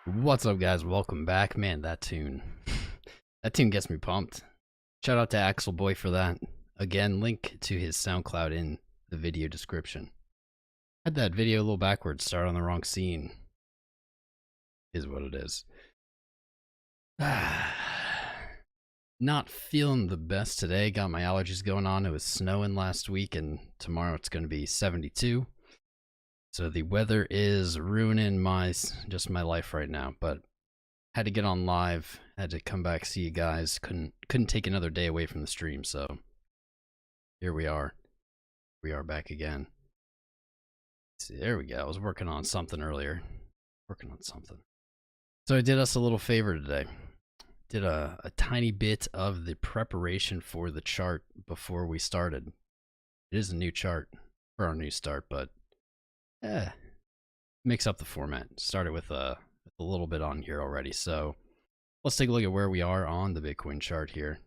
What's up, guys? Welcome back. Man, that tune gets me pumped. Shout out to Axel Boy for that. Again, link to his SoundCloud in the video description. Had that video a little backwards, start on the wrong scene. Is what it is. Not feeling the best today. Got my allergies going on. It was snowing last week, and tomorrow it's going to be 72. So the weather is ruining my life right now. But had to get on live. Had to come back, see you guys. Couldn't take another day away from the stream. So here we are. We are back again. Let's see, there we go. I was working on something earlier. So I did us a little favor today. Did a tiny bit of the preparation for the chart before we started. It is a new chart for our new start, but mix up the format. Started with a little bit on here already. So let's take a look at where we are on the Bitcoin chart here.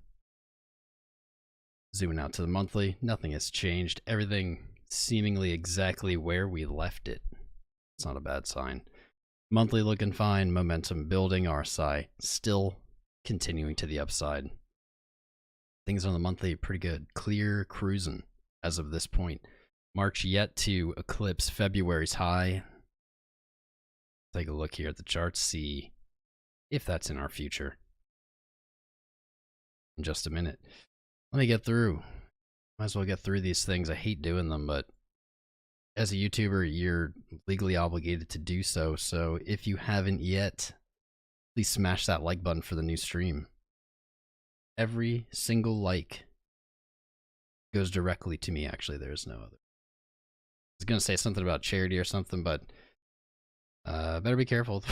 Zooming out to the monthly, nothing has changed. Everything seemingly exactly where we left it. It's not a bad sign. Monthly looking fine, momentum building, RSI still continuing to the upside. Things on the monthly pretty good. Clear cruising as of this point. March yet to eclipse February's high. Take a look here at the charts, see if that's in our future. In just a minute. Let me get through. Might as well get through these things. I hate doing them, but as a YouTuber, you're legally obligated to do so. So if you haven't yet, please smash that like button for the new stream. Every single like goes directly to me. Actually, there's no other. I was going to say something about charity or something, but better be careful.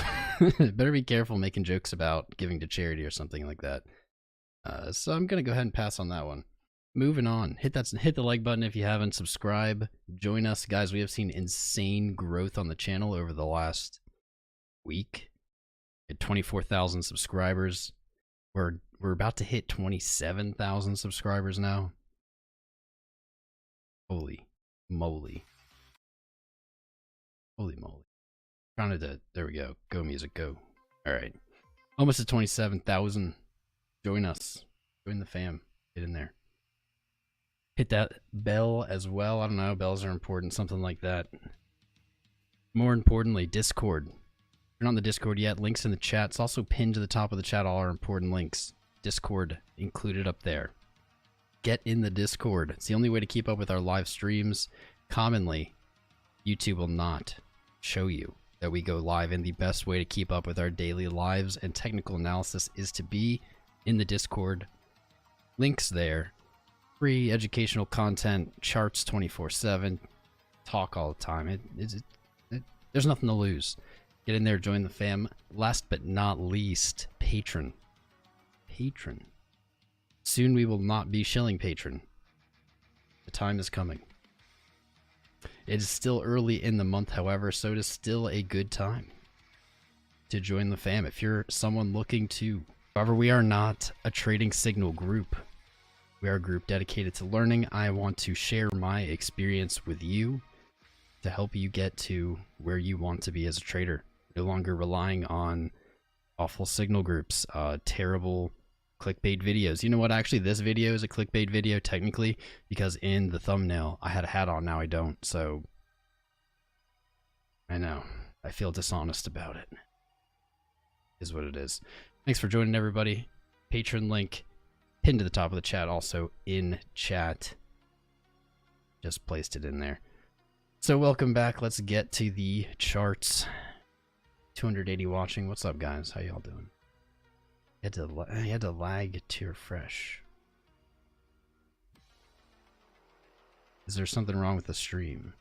Better be careful making jokes about giving to charity or something like that. So I'm going to go ahead and pass on that one. Moving on, hit the like button if you haven't. Subscribe, join us, guys. We have seen insane growth on the channel over the last week. At 24,000 subscribers, we're about to hit 27,000 subscribers now. Holy moly! Holy moly! Trying to there we go. Go music, go! All right, almost at 27,000. Join us, join the fam. Get in there. Hit that bell as well. I don't know, bells are important, something like that. More importantly, Discord. If you're not on the Discord yet, links in the chat. It's also pinned to the top of the chat, all our important links. Discord included up there. Get in the Discord. It's the only way to keep up with our live streams. Commonly, YouTube will not show you that we go live, and the best way to keep up with our daily lives and technical analysis is to be in the Discord. Links there. Free educational content, charts 24/7, talk all the time. There's nothing to lose. Get in there, join the fam. Last but not least, Patron. Patron. Soon we will not be shilling Patron. The time is coming. It is still early in the month, however, so it is still a good time to join the fam if you're someone looking to. However, we are not a trading signal group. We are a group dedicated to learning. I want to share my experience with you to help you get to where you want to be as a trader. No longer relying on awful signal groups, terrible clickbait videos. You know what? Actually, this video is a clickbait video technically because in the thumbnail I had a hat on. Now I don't. So I know. I feel dishonest about it. Is what it is. Thanks for joining, everybody. Patreon link pinned to the top of the chat, also in chat. Just placed it in there. So welcome back. Let's get to the charts. 280 watching. What's up, guys? How y'all doing? You had to lag to refresh. Is there something wrong with the stream?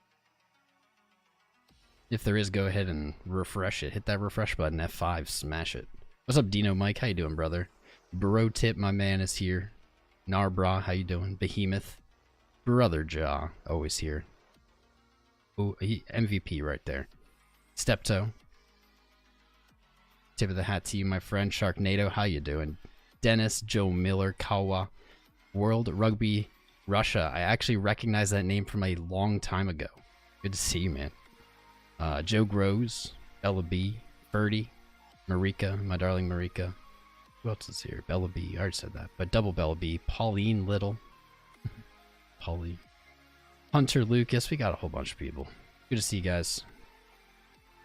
If there is, go ahead and refresh it. Hit that refresh button, F5, smash it. What's up, Dino Mike? How you doing, brother? Bro Tip, my man, is here. Narbra, how you doing? Behemoth. Brother Jaw, always here. Oh, MVP right there. Steptoe. Tip of the hat to you, my friend. Sharknado, how you doing? Dennis, Joe Miller, Kawa. World Rugby Russia. I actually recognize that name from a long time ago. Good to see you, man. Joe Grows, Bella B, Ferdy, Marika, my darling Marika. Who else is here? Bella B. I already said that. But double Bella B. Pauline Little. Pauline. Hunter Lucas. We got a whole bunch of people. Good to see you guys.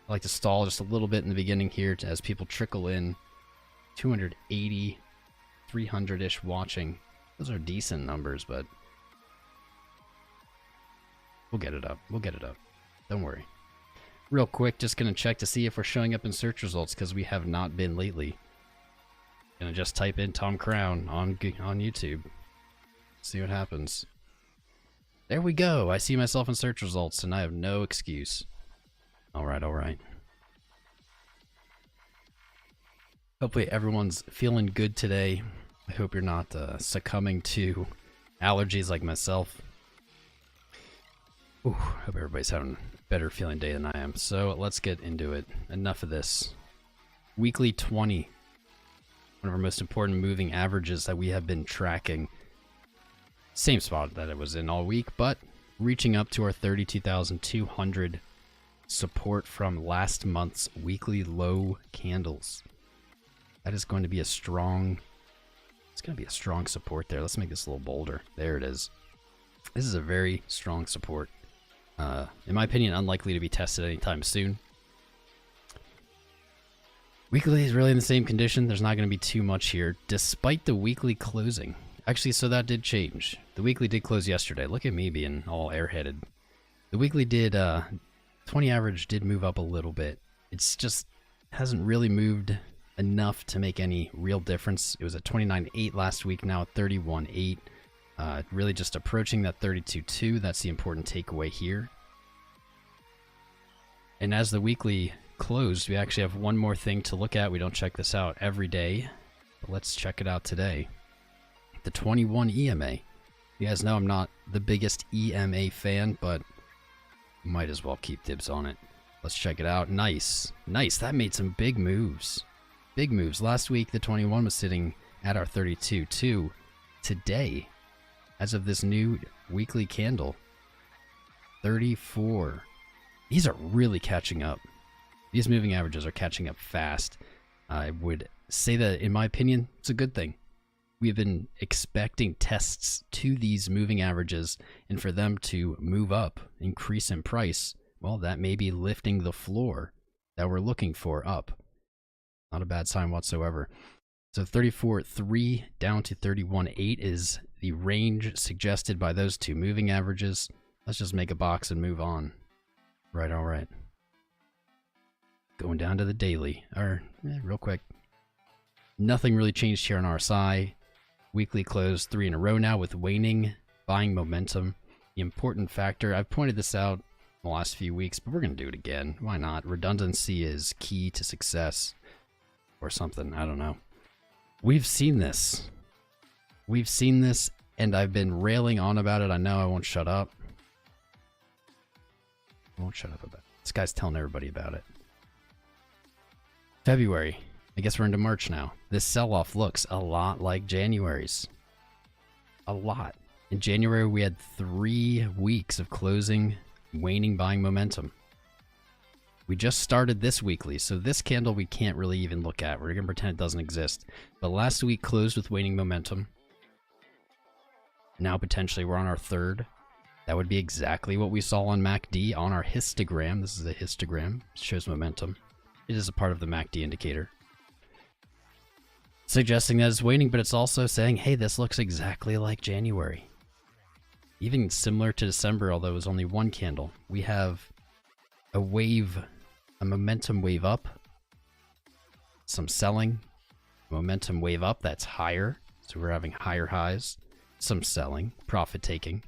I like to stall just a little bit in the beginning here as people trickle in. 280, 300-ish watching. Those are decent numbers, but we'll get it up. We'll get it up. Don't worry. Real quick, just going to check to see if we're showing up in search results because we have not been lately. Gonna just type in Tom Crown on YouTube. See what happens. There we go. I see myself in search results and I have no excuse. Alright, alright. Hopefully everyone's feeling good today. I hope you're not succumbing to allergies like myself. Ooh, hope everybody's having a better feeling day than I am. So let's get into it. Enough of this. Weekly 20. One of our most important moving averages that we have been tracking. Same spot that it was in all week, but reaching up to our 32,200 support from last month's weekly low candles. That is going to be a strong, it's going to be a strong support there. Let's make this a little bolder. There it is. This is a very strong support. In my opinion, unlikely to be tested anytime soon. Weekly is really in the same condition. There's not going to be too much here, despite the weekly closing. Actually, so that did change. The weekly did close yesterday. Look at me being all airheaded. The weekly did, 20 average did move up a little bit. It's just hasn't really moved enough to make any real difference. It was at 29.8 last week, now at 31.8. Really just approaching that 32.2. That's the important takeaway here. And as the weekly closed, we actually have one more thing to look at. We don't check this out every day, but let's check it out today. The 21 EMA. You guys know I'm not the biggest EMA fan, but might as well keep dibs on it. Let's check it out. Nice. Nice. That made some big moves. Big moves. Last week, the 21 was sitting at our 32.2. Today, as of this new weekly candle, 34. These are really catching up. These moving averages are catching up fast. I would say that, in my opinion, it's a good thing. We've been expecting tests to these moving averages, and for them to move up, increase in price, well, that may be lifting the floor that we're looking for up. Not a bad sign whatsoever. So 34.3 down to 31.8 is the range suggested by those two moving averages. Let's just make a box and move on. Right, all right. Going down to the daily, real quick. Nothing really changed here on RSI. Weekly closed 3 in a row now with waning buying momentum. The important factor, I've pointed this out in the last few weeks, but we're going to do it again. Why not? Redundancy is key to success or something. I don't know. We've seen this. We've seen this, and I've been railing on about it. I know I won't shut up. I won't shut up about it. This guy's telling everybody about it. February. I guess we're into March now. This sell-off looks a lot like January's. A lot. In January, we had 3 weeks of closing, waning buying momentum. We just started this weekly, so this candle we can't really even look at. We're going to pretend it doesn't exist. But last week closed with waning momentum. Now potentially we're on our 3rd. That would be exactly what we saw on MACD on our histogram. This is a histogram. It shows momentum. It is a part of the MACD indicator. Suggesting that it's waning, but it's also saying, hey, this looks exactly like January. Even similar to December, although it was only 1 candle. We have a wave, a momentum wave up. Some selling. Momentum wave up, that's higher. So we're having higher highs. Some selling, profit taking.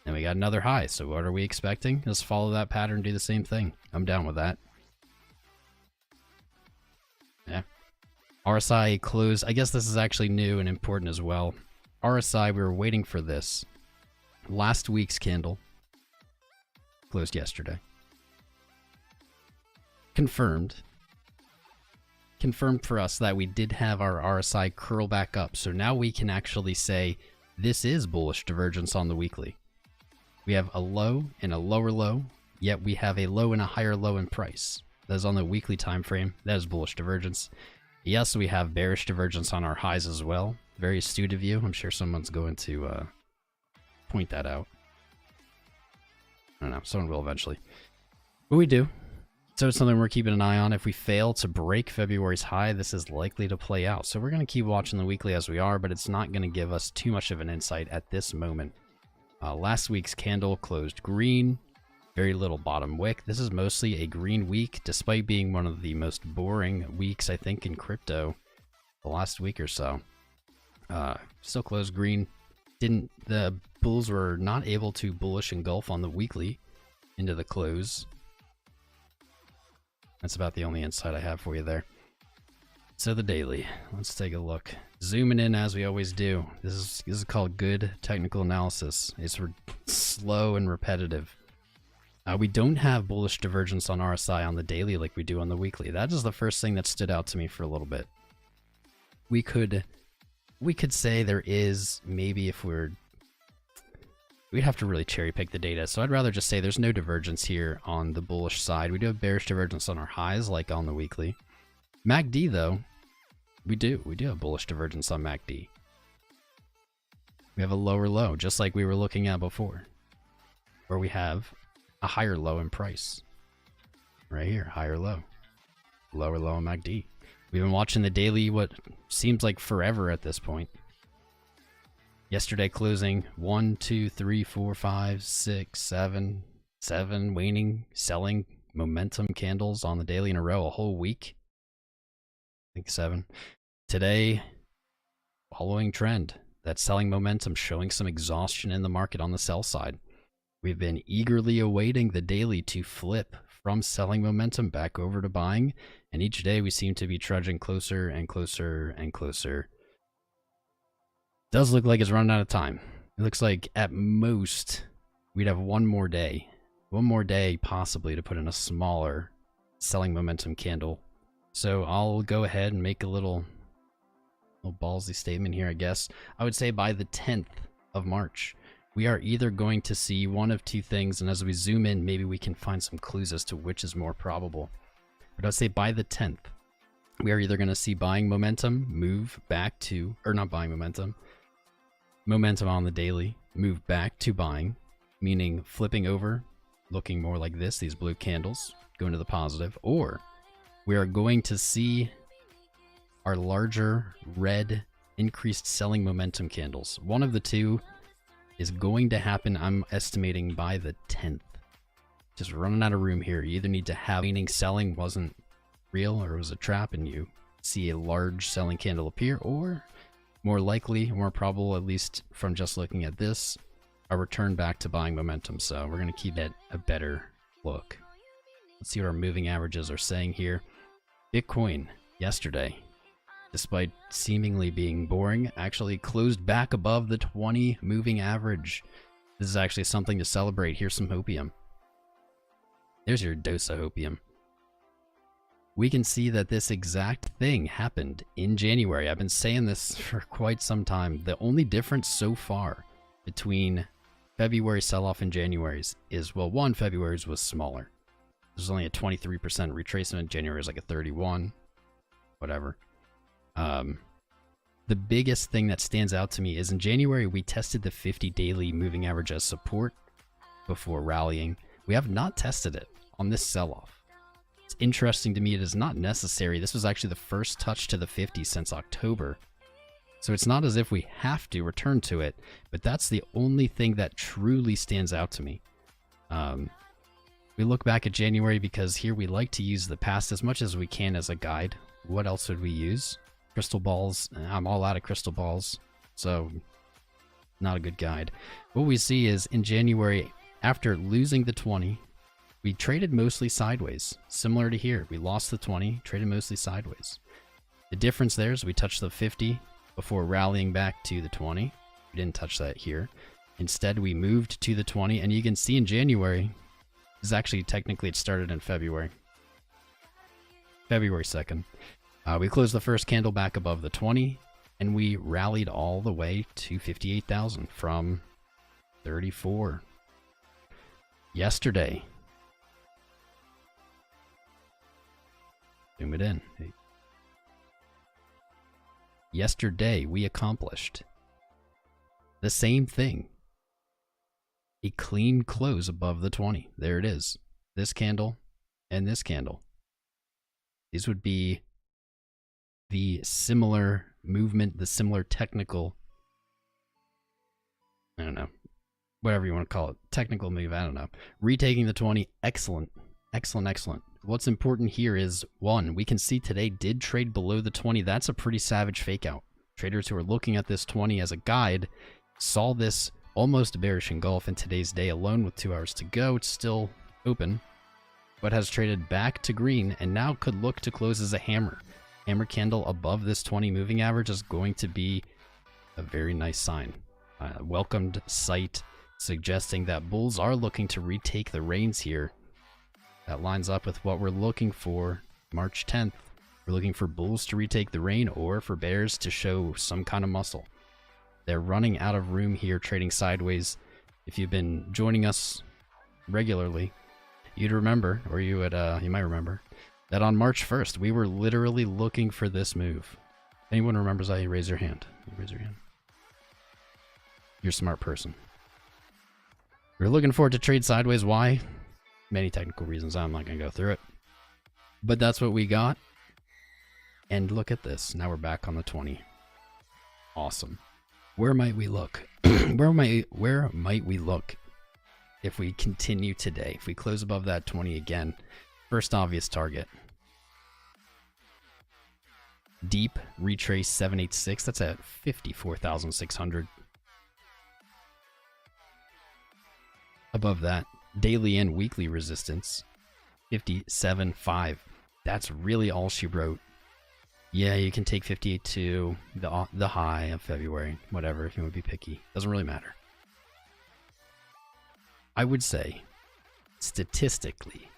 Then we got another high. So what are we expecting? Let's follow that pattern, do the same thing. I'm down with that. Yeah. RSI closed. I guess this is actually new and important as well. RSI, we were waiting for this. Last week's candle closed yesterday. Confirmed for us that we did have our RSI curl back up. So now we can actually say this is bullish divergence on the weekly. We have a low and a lower low, yet we have a low and a higher low in price. That is on the weekly time frame. That is bullish divergence. Yes, we have bearish divergence on our highs as well. Very astute of you. I'm sure someone's going to point that out. I don't know. Someone will eventually. But we do. So it's something we're keeping an eye on. If we fail to break February's high, this is likely to play out. So we're going to keep watching the weekly as we are, but it's not going to give us too much of an insight at this moment. Last week's candle closed green. Very little bottom wick. This is mostly a green week, despite being one of the most boring weeks, I think, in crypto the last week or so. Still closed green. The bulls were not able to bullish engulf on the weekly into the close. That's about the only insight I have for you there. So the daily, let's take a look. Zooming in as we always do. This is called good technical analysis. It's slow and repetitive. We don't have bullish divergence on RSI on the daily like we do on the weekly. That is the first thing that stood out to me for a little bit. We could say there is, maybe if we'd have to really cherry pick the data. So I'd rather just say there's no divergence here on the bullish side. We do have bearish divergence on our highs like on the weekly. MACD though, we do have bullish divergence on MACD. We have a lower low, just like we were looking at before, where we have a higher low in price. Right here, higher low. Lower low in MACD. We've been watching the daily what seems like forever at this point. Yesterday closing 1, 2, 3, 4, 5, 6, 7 waning, selling momentum candles on the daily in a row a whole week. I think 7. Today, following trend. That selling momentum showing some exhaustion in the market on the sell side. We've been eagerly awaiting the daily to flip from selling momentum back over to buying, and each day we seem to be trudging closer and closer and closer. Does look like it's running out of time. It looks like at most we'd have one more day possibly to put in a smaller selling momentum candle. So I'll go ahead and make a little ballsy statement here, I guess. I would say by the 10th of March, we are either going to see one of two things, and as we zoom in, maybe we can find some clues as to which is more probable. But I'd say by the 10th, we are either going to see buying momentum move back to, or not buying momentum on the daily move back to buying, meaning flipping over, looking more like this, these blue candles, going to the positive, or we are going to see our larger red increased selling momentum candles. One of the two is going to happen, I'm estimating, by the 10th. Just running out of room here. You either need to have, meaning selling wasn't real or it was a trap and you see a large selling candle appear, or more likely, more probable, at least from just looking at this, a return back to buying momentum. So we're going to keep that a better look. Let's see what our moving averages are saying here. Bitcoin yesterday, despite seemingly being boring, actually closed back above the 20 moving average. This is actually something to celebrate. Here's some hopium. There's your dose of hopium. We can see that this exact thing happened in January. I've been saying this for quite some time. The only difference so far between February sell-off and January's is, well, one, February's was smaller. There's only a 23% retracement. January is like a 31, whatever. The biggest thing that stands out to me is in January, we tested the 50 daily moving average as support before rallying. We have not tested it on this sell-off. It's interesting to me. It is not necessary. This was actually the first touch to the 50 since October. So it's not as if we have to return to it, but that's the only thing that truly stands out to me. We look back at January because here we like to use the past as much as we can as a guide. What else would we use? Crystal balls. I'm all out of crystal balls, so not a good guide. What we see is in January, after losing the 20, we traded mostly sideways. Similar to here, we lost the 20, traded mostly sideways. The difference there is we touched the 50 before rallying back to the 20. We didn't touch that here. Instead, we moved to the 20, and you can see in January, this is actually technically it started in February. February 2nd. We closed the first candle back above the 20, And we rallied all the way to 58,000 from 34. Yesterday. Zoom it in. Yesterday, we accomplished the same thing. A clean close above the 20. There it is. This candle and this candle. These would be the similar movement, the similar technical, I don't know, whatever you want to call it, technical move, I don't know. Retaking the 20, excellent, excellent, excellent. What's important here is, one, we can see today did trade below the 20. That's a pretty savage fake out. Traders who are looking at this 20 as a guide saw this almost bearish engulf in today's day alone with 2 hours to go. It's still open, but has traded back to green and now could look to close as a hammer. Hammer candle above this 20 moving average is going to be a very nice sign. Welcomed sight suggesting that bulls are looking to retake the reins here. That lines up with what we're looking for March 10th. We're looking for bulls to retake the rein or for bears to show some kind of muscle. They're running out of room here, trading sideways. If you've been joining us regularly, you'd remember, or you might remember, that on March 1st, we were literally looking for this move. Anyone remembers that? You raise your hand. You raise your hand. You're a smart person. We're looking for it to trade sideways. Why? Many technical reasons. I'm not going to go through it. But that's what we got. And look at this. Now we're back on the 20. Awesome. Where might we look? Where might we look if we continue today? If we close above that 20 again, first obvious target. Deep retrace 786. That's at 54,600. Above that, daily and weekly resistance 57.5. That's really all she wrote. Yeah, you can take 58.2, the high of February, whatever, if you want to be picky. Doesn't really matter. I would say, statistically,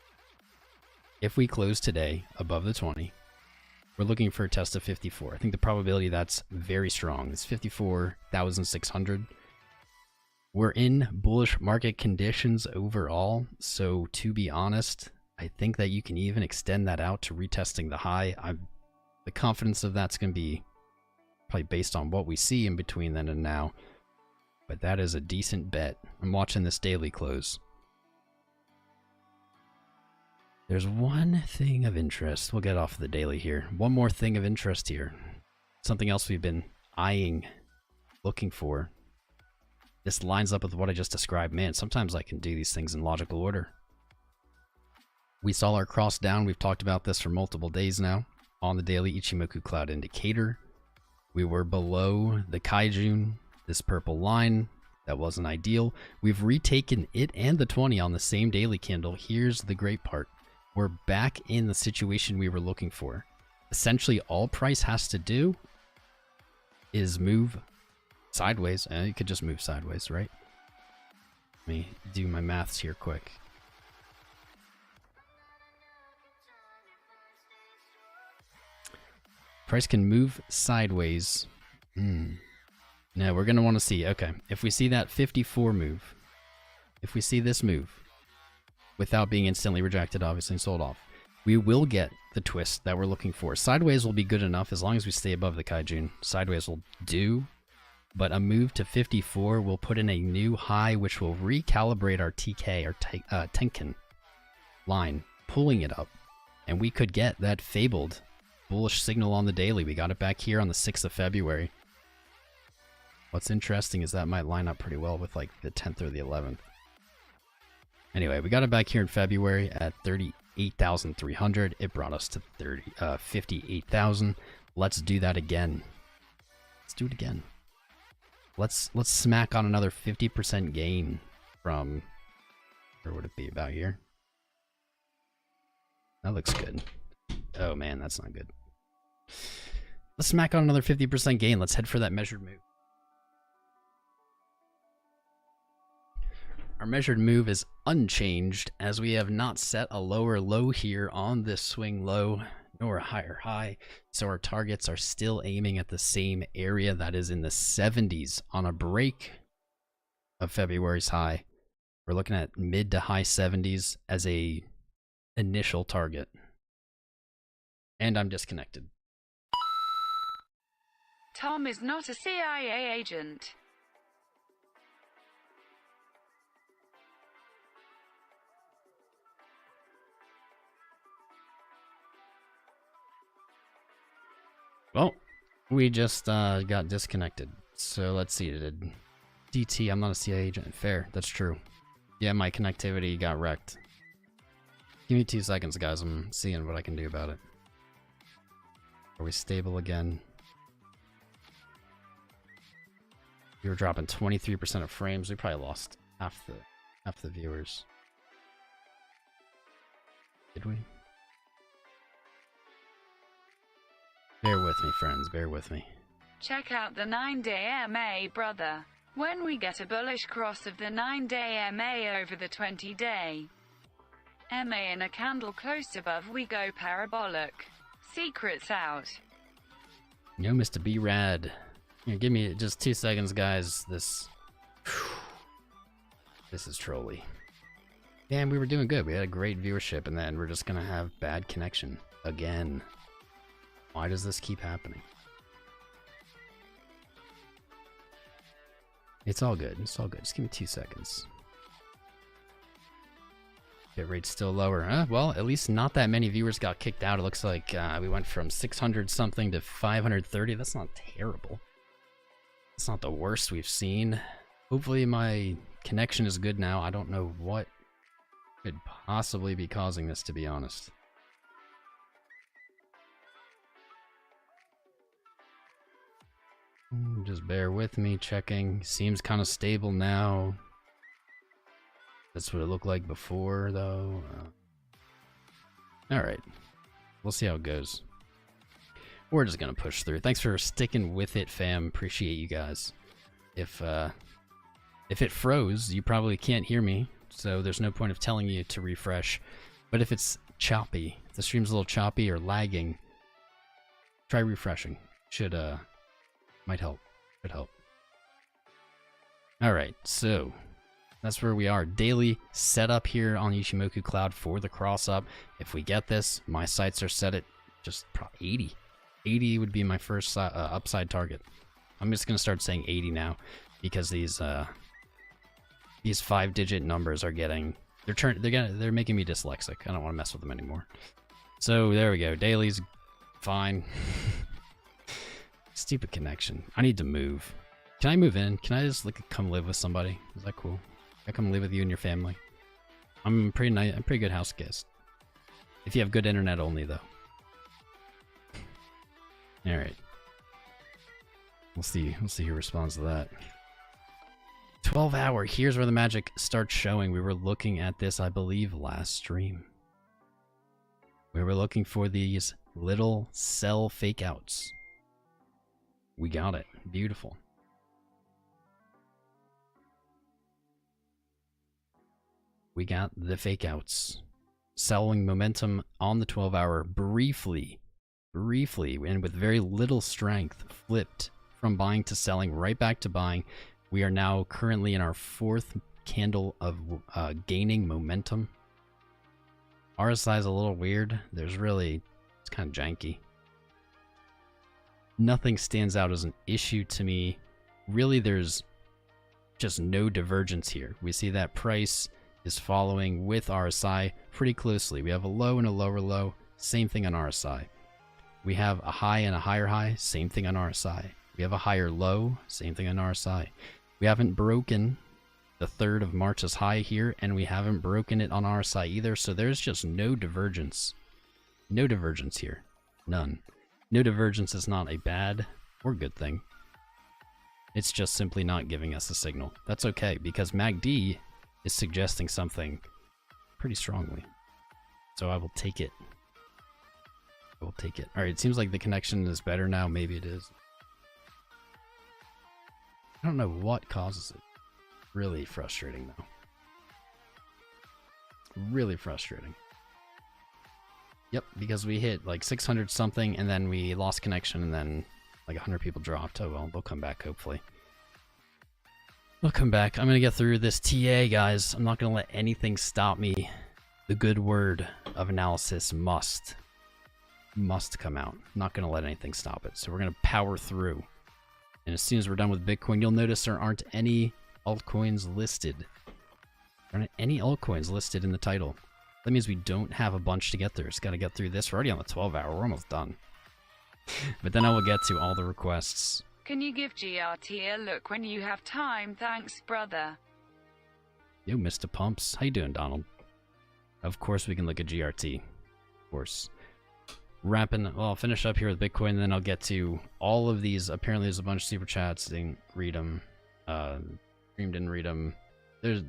if we close today above the 20, we're looking for a test of 54. I think the probability that's very strong. It's 54,600. We're in bullish market conditions overall, so to be honest, I think that you can even extend that out to retesting the high. The confidence of that's going to be probably based on what we see in between then and now. But that is a decent bet. I'm watching this daily close. There's one thing of interest. We'll get off the daily here. One more thing of interest here. Something else we've been eyeing, looking for. This lines up with what I just described. Man, sometimes I can do these things in logical order. We saw our cross down. We've talked about this for multiple days now. On the daily Ichimoku cloud indicator, we were below the Kaijun, this purple line. That wasn't ideal. We've retaken it and the 20 on the same daily candle. Here's the great part. We're back in the situation we were looking for. Essentially, all price has to do is move sideways. And it could just move sideways, right? Let me do my maths here quick. Price can move sideways. No, we're going to want to see. Okay, if we see that 54 move, if we see this move, without being instantly rejected, obviously, and sold off, we will get the twist that we're looking for. Sideways will be good enough as long as we stay above the Kaijun. Sideways will do, but a move to 54 will put in a new high, which will recalibrate our TK, our Tenkan line, pulling it up, and we could get that fabled bullish signal on the daily. We got it back here on the 6th of February. What's interesting is that might line up pretty well with like the 10th or the 11th. Anyway, we got it back here in February at 38,300. It brought us to 58,000. Let's do that again. Let's do it again. Let's smack on another 50% gain from, where would it be, about here? That looks good. Oh man, that's not good. Let's smack on another 50% gain. Let's head for that measured move. Our measured move is unchanged as we have not set a lower low here on this swing low. nor a higher high. So our targets are still aiming at the same area that is in the 70s on a break of February's high. We're looking at mid to high 70s as a initial target. And I'm disconnected. Tom is not a CIA agent. Well, we just got disconnected. So let's see. Did DT, I'm not a CIA agent. Fair, that's true. Yeah, my connectivity got wrecked. Give me 2 seconds, guys. I'm seeing what I can do about it. Are we stable again? We were dropping 23% of frames. We probably lost half the viewers. Did we? Bear with me, friends. Bear with me. Check out the 9-day MA, brother. When we get a bullish cross of the 9-day MA over the 20-day MA and a candle close above, we go parabolic. Secrets out. Yo, Mr. B-Rad. Here, give me just 2 seconds, guys. This is trolly. Damn, we were doing good. We had a great viewership, and then we're just gonna have bad connection again. Why does this keep happening? It's all good. It's all good. Just give me 2 seconds. Hit rate's still lower. Well, at least not that many viewers got kicked out. It looks like we went from 600 something to 530. That's not terrible. It's not the worst we've seen. Hopefully my connection is good now. I don't know what could possibly be causing this, to be honest. Just bear with me, checking. Seems kind of stable now. That's what it looked like before, though. Alright. We'll see how it goes. We're just gonna push through. Thanks for sticking with it, fam. Appreciate you guys. If it froze, you probably can't hear me, so there's no point of telling you to refresh. But if it's choppy, if the stream's a little choppy or lagging, try refreshing. Might help. Could help. Alright, so that's where we are. Daily setup here on Ichimoku Cloud for the cross up. If we get this, my sights are set at just 80. 80 would be my first upside target. I'm just gonna start saying 80 now because these 5-digit numbers are getting they're making me dyslexic. I don't want to mess with them anymore. So there we go. Daily's fine. Stupid connection. I need to move. Can I move in? Can I just come live with somebody? Is that cool? Can I come live with you and your family? I'm pretty nice. I'm a pretty good house guest. If you have good internet only, though. All right. We'll see who responds to that. 12-hour. Here's where the magic starts showing. We were looking at this, I believe, last stream. We were looking for these little sell fake outs. We got it. Beautiful. We got the fake outs. Selling momentum on the 12-hour briefly, and with very little strength, flipped from buying to selling, right back to buying. We are now currently in our 4th candle of gaining momentum. RSI is a little weird. It's kind of janky. Nothing stands out as an issue to me. Really, there's just no divergence here. We see that price is following with RSI pretty closely. We have a low and a lower low, same thing on RSI. We have a high and a higher high, same thing on RSI. We have a higher low, same thing on RSI. We haven't broken the 3rd of March's high here, and we haven't broken it on RSI either, so there's just no divergence. No divergence here. None. No divergence is not a bad or good thing. It's just simply not giving us a signal. That's okay, because MACD is suggesting something pretty strongly. So I will take it. I will take it. Alright, it seems like the connection is better now. Maybe it is. I don't know what causes it. Really frustrating, though. Really frustrating. Yep, because we hit like 600 something, and then we lost connection, and then like 100 people dropped. Oh well, they'll come back hopefully. They'll come back. I'm gonna get through this TA, guys. I'm not gonna let anything stop me. The good word of analysis must come out. I'm not gonna let anything stop it. So we're gonna power through. And as soon as we're done with Bitcoin, you'll notice there aren't any altcoins listed. There aren't any altcoins listed in the title. That means we don't have a bunch to get through. Just gotta get through this. We're already on the 12-hour. We're almost done. But then I will get to all the requests. Can you give GRT a look when you have time? Thanks, brother. Yo, Mr. Pumps. How you doing, Donald? Of course we can look at GRT. Of course. Well, I'll finish up here with Bitcoin, and then I'll get to all of these. Apparently there's a bunch of super chats. Didn't read them. Stream didn't read them.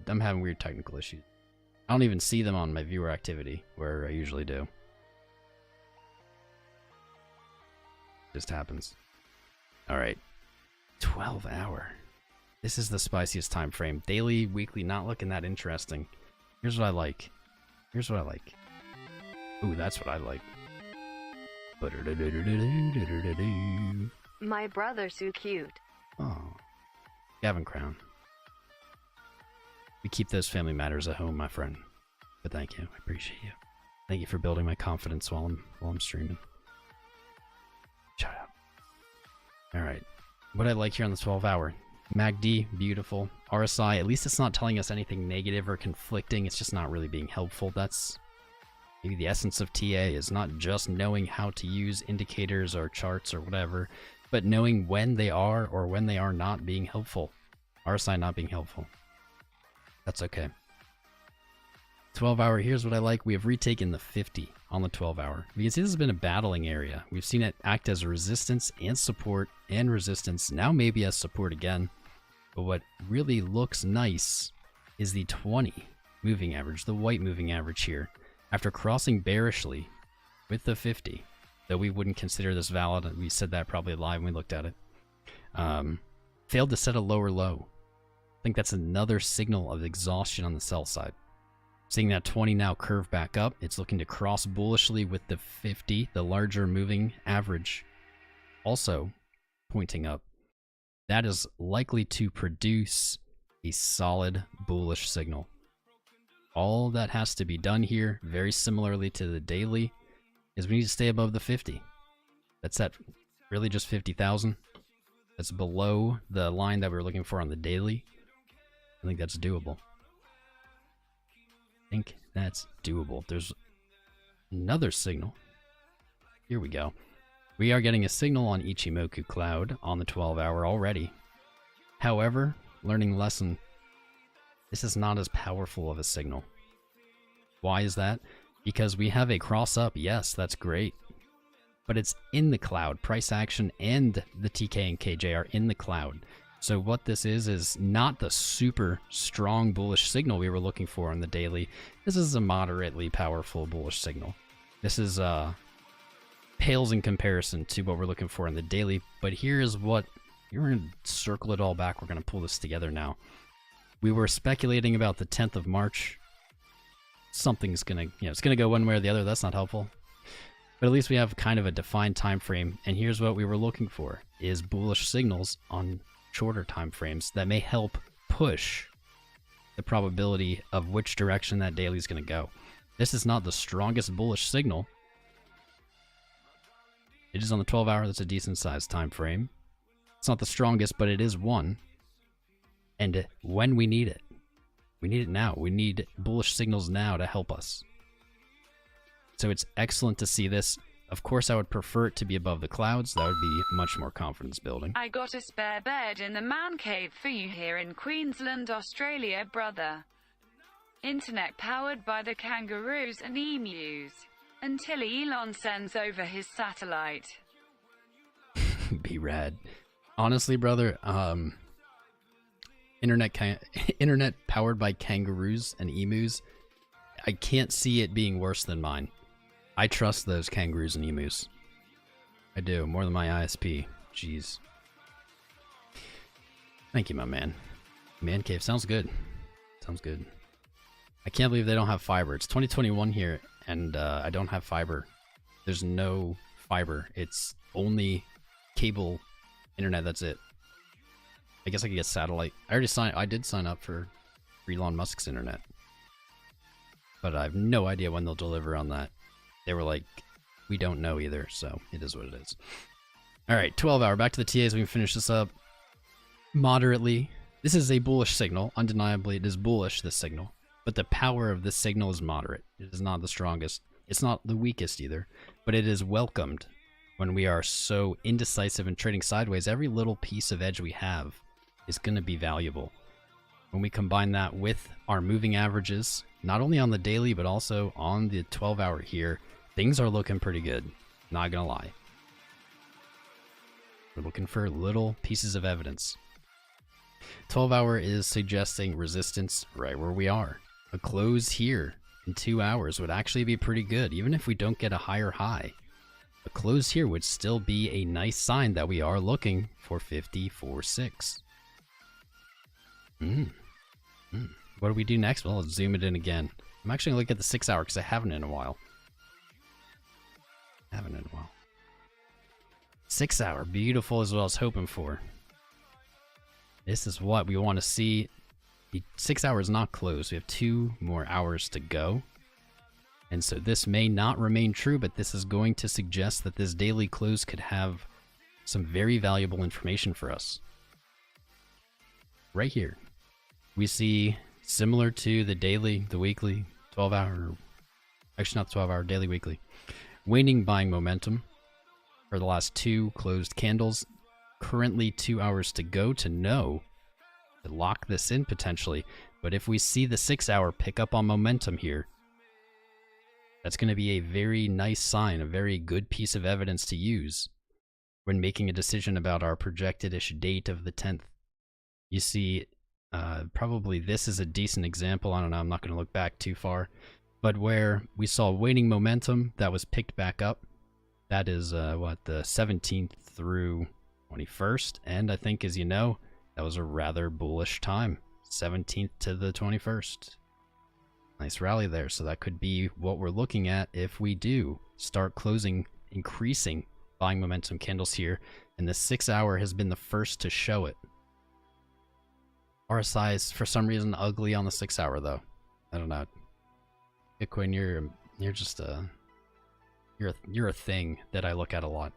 I'm having weird technical issues. I don't even see them on my viewer activity, where I usually do. Just happens. Alright. 12-hour. This is the spiciest time frame. Daily, weekly, not looking that interesting. Here's what I like. Here's what I like. Ooh, that's what I like. My brother's so cute. Oh. Gavin Crown. We keep those family matters at home, my friend. But thank you. I appreciate you. Thank you for building my confidence while I'm streaming. Shout out. Alright. What I like here on the 12-hour. MACD, beautiful. RSI, at least it's not telling us anything negative or conflicting. It's just not really being helpful. That's maybe the essence of TA, is not just knowing how to use indicators or charts or whatever, but knowing when they are or when they are not being helpful. RSI not being helpful. That's okay. 12-hour, here's what I like. We have retaken the 50 on the 12-hour. You can see this has been a battling area. We've seen it act as a resistance and support and resistance. Now maybe as support again. But what really looks nice is the 20 moving average, the white moving average here. After crossing bearishly with the 50, though we wouldn't consider this valid, we said that probably live when we looked at it, failed to set a lower low. I think that's another signal of exhaustion on the sell side. Seeing that 20 now curve back up, it's looking to cross bullishly with the 50, the larger moving average, also pointing up. That is likely to produce a solid bullish signal. All that has to be done here, very similarly to the daily, is we need to stay above the 50. That's at really just 50,000. That's below the line that we were looking for on the daily. I think that's doable. I think that's doable. There's another signal. Here we go. We are getting a signal on Ichimoku Cloud on the 12-hour already. However, learning lesson, this is not as powerful of a signal. Why is that? Because we have a cross up. Yes, that's great. But it's in the cloud. Price action and the TK and KJ are in the cloud. So what this is not the super strong bullish signal we were looking for on the daily. This is a moderately powerful bullish signal. This is pales in comparison to what we're looking for on the daily. But here's what, we're going to circle it all back. We're going to pull this together now. We were speculating about the 10th of March. Something's going to, it's going to go one way or the other. That's not helpful. But at least we have kind of a defined time frame. And here's what we were looking for, is bullish signals on shorter time frames that may help push the probability of which direction that daily is going to go. This is not the strongest bullish signal. It is on the 12-hour. That's a decent sized time frame. It's not the strongest, but it is one. And when we need it now. We need bullish signals now to help us. So it's excellent to see this. Of course, I would prefer it to be above the clouds. That would be much more confidence building. I got a spare bed in the man cave for you here in Queensland, Australia, brother. Internet powered by the kangaroos and emus. Until Elon sends over his satellite. Be rad. Honestly, brother, internet powered by kangaroos and emus, I can't see it being worse than mine. I trust those kangaroos and emus. I do, more than my ISP. Jeez. Thank you, my man. Man cave, sounds good. Sounds good. I can't believe they don't have fiber. It's 2021 here, and I don't have fiber There's no fiber. It's only cable internet. That's it. I guess I could get satellite. I did sign up for Elon Musk's internet. But I have no idea when they'll deliver on that. They were like, we don't know either, so it is what it is. Alright, 12 hour. Back to the TAs. We can finish this up moderately. This is a bullish signal. Undeniably, it is bullish, this signal. But the power of this signal is moderate. It is not the strongest. It's not the weakest either. But it is welcomed when we are so indecisive and trading sideways. Every little piece of edge we have is going to be valuable. When we combine that with our moving averages, not only on the daily, but also on the 12 hour here, things are looking pretty good. Not gonna lie. We're looking for little pieces of evidence. 12 hour is suggesting resistance right where we are. A close here in 2 hours would actually be pretty good, even if we don't get a higher high. A close here would still be a nice sign that we are looking for 54.6. What do we do next? Well, let's zoom it in again. I'm actually going to look at the 6 hour because I haven't in a while. 6 hour, beautiful as well as hoping for. This is what we want to see. The 6 hour is not closed. We have 2 more hours to go. And so this may not remain true, but this is going to suggest that this daily close could have some very valuable information for us. Right here, we see, similar to the daily, the weekly, 12 hour, actually not 12 hour, daily, weekly, waning buying momentum for the last 2 closed candles. Currently 2 hours to go to know, to lock this in potentially. But if we see the 6 hour pick up on momentum here, that's going to be a very nice sign, a very good piece of evidence to use when making a decision about our projected-ish date of the 10th. You see, probably this is a decent example. I don't know, I'm not going to look back too far. But where we saw waning momentum that was picked back up, that is, the 17th through 21st. And I think, as you know, that was a rather bullish time. 17th to the 21st. Nice rally there. So that could be what we're looking at if we do start closing, increasing buying momentum candles here. And the 6 hour has been the first to show it. RSI is for some reason ugly on the 6 hour though. I don't know. Bitcoin, you're just you're a thing that I look at a lot.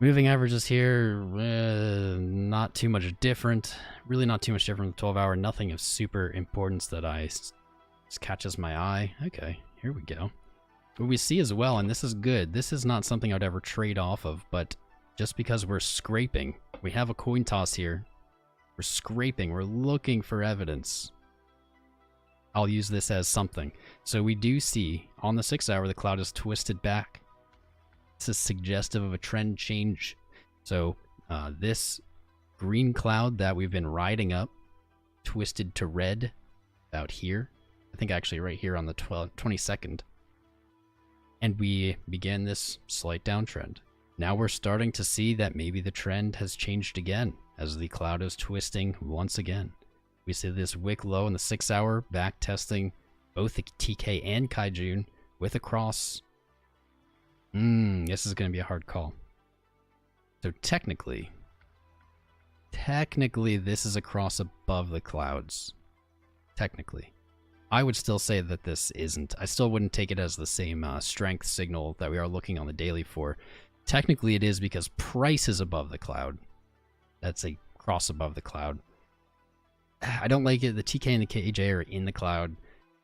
Moving averages here, not too much different. Really not too much different from the 12 hour. Nothing of super importance that just catches my eye. Okay, here we go. What we see as well, and this is good. This is not something I'd ever trade off of, but just because we're scraping, we have a coin toss here. We're scraping, we're looking for evidence. I'll use this as something. So we do see on the 6 hour, the cloud is twisted back. This is suggestive of a trend change. So this green cloud that we've been riding up, twisted to red about here. I think actually right here on the 22nd. And we began this slight downtrend. Now we're starting to see that maybe the trend has changed again as the cloud is twisting once again. We see this wick low in the 6 hour back testing both the TK and Kaijun with a cross. This is going to be a hard call. So technically this is a cross above the clouds. Technically. I would still say that this isn't. I still wouldn't take it as the same strength signal that we are looking on the daily for. Technically it is because price is above the cloud. That's a cross above the cloud. I don't like it. The TK and the KJ are in the cloud.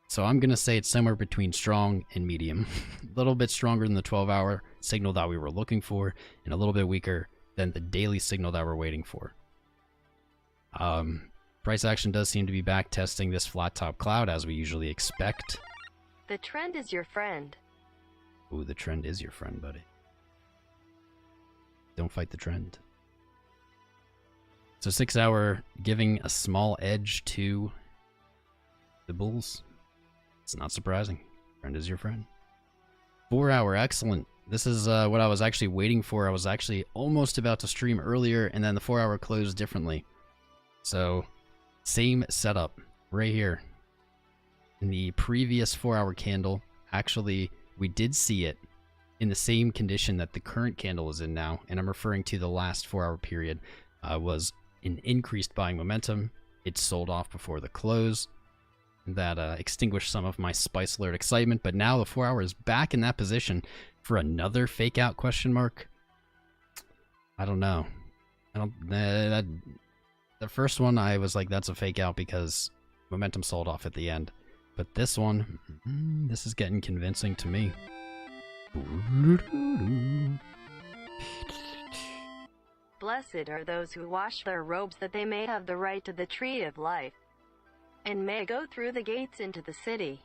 So I'm going to say it's somewhere between strong and medium. A little bit stronger than the 12 hour signal that we were looking for, and a little bit weaker than the daily signal that we're waiting for. Price action does seem to be back testing this flat top cloud as we usually expect. The trend is your friend. Ooh, the trend is your friend, buddy. Don't fight the trend. So 6 hour giving a small edge to the bulls. It's not surprising. Friend is your friend. 4 hour, excellent. This is what I was actually waiting for. I was actually almost about to stream earlier, and then the 4 hour closed differently. So, same setup right here. In the previous 4 hour candle, actually, we did see it in the same condition that the current candle is in now, and I'm referring to the last 4-hour period, was an increased buying momentum. It sold off before the close. That extinguished some of my spice alert excitement, but now the 4-hour is back in that position for another fake out question mark. I don't know. The first one I was like, that's a fake out because momentum sold off at the end. But this one, this is getting convincing to me. Blessed are those who wash their robes that they may have the right to the tree of life, and may go through the gates into the city.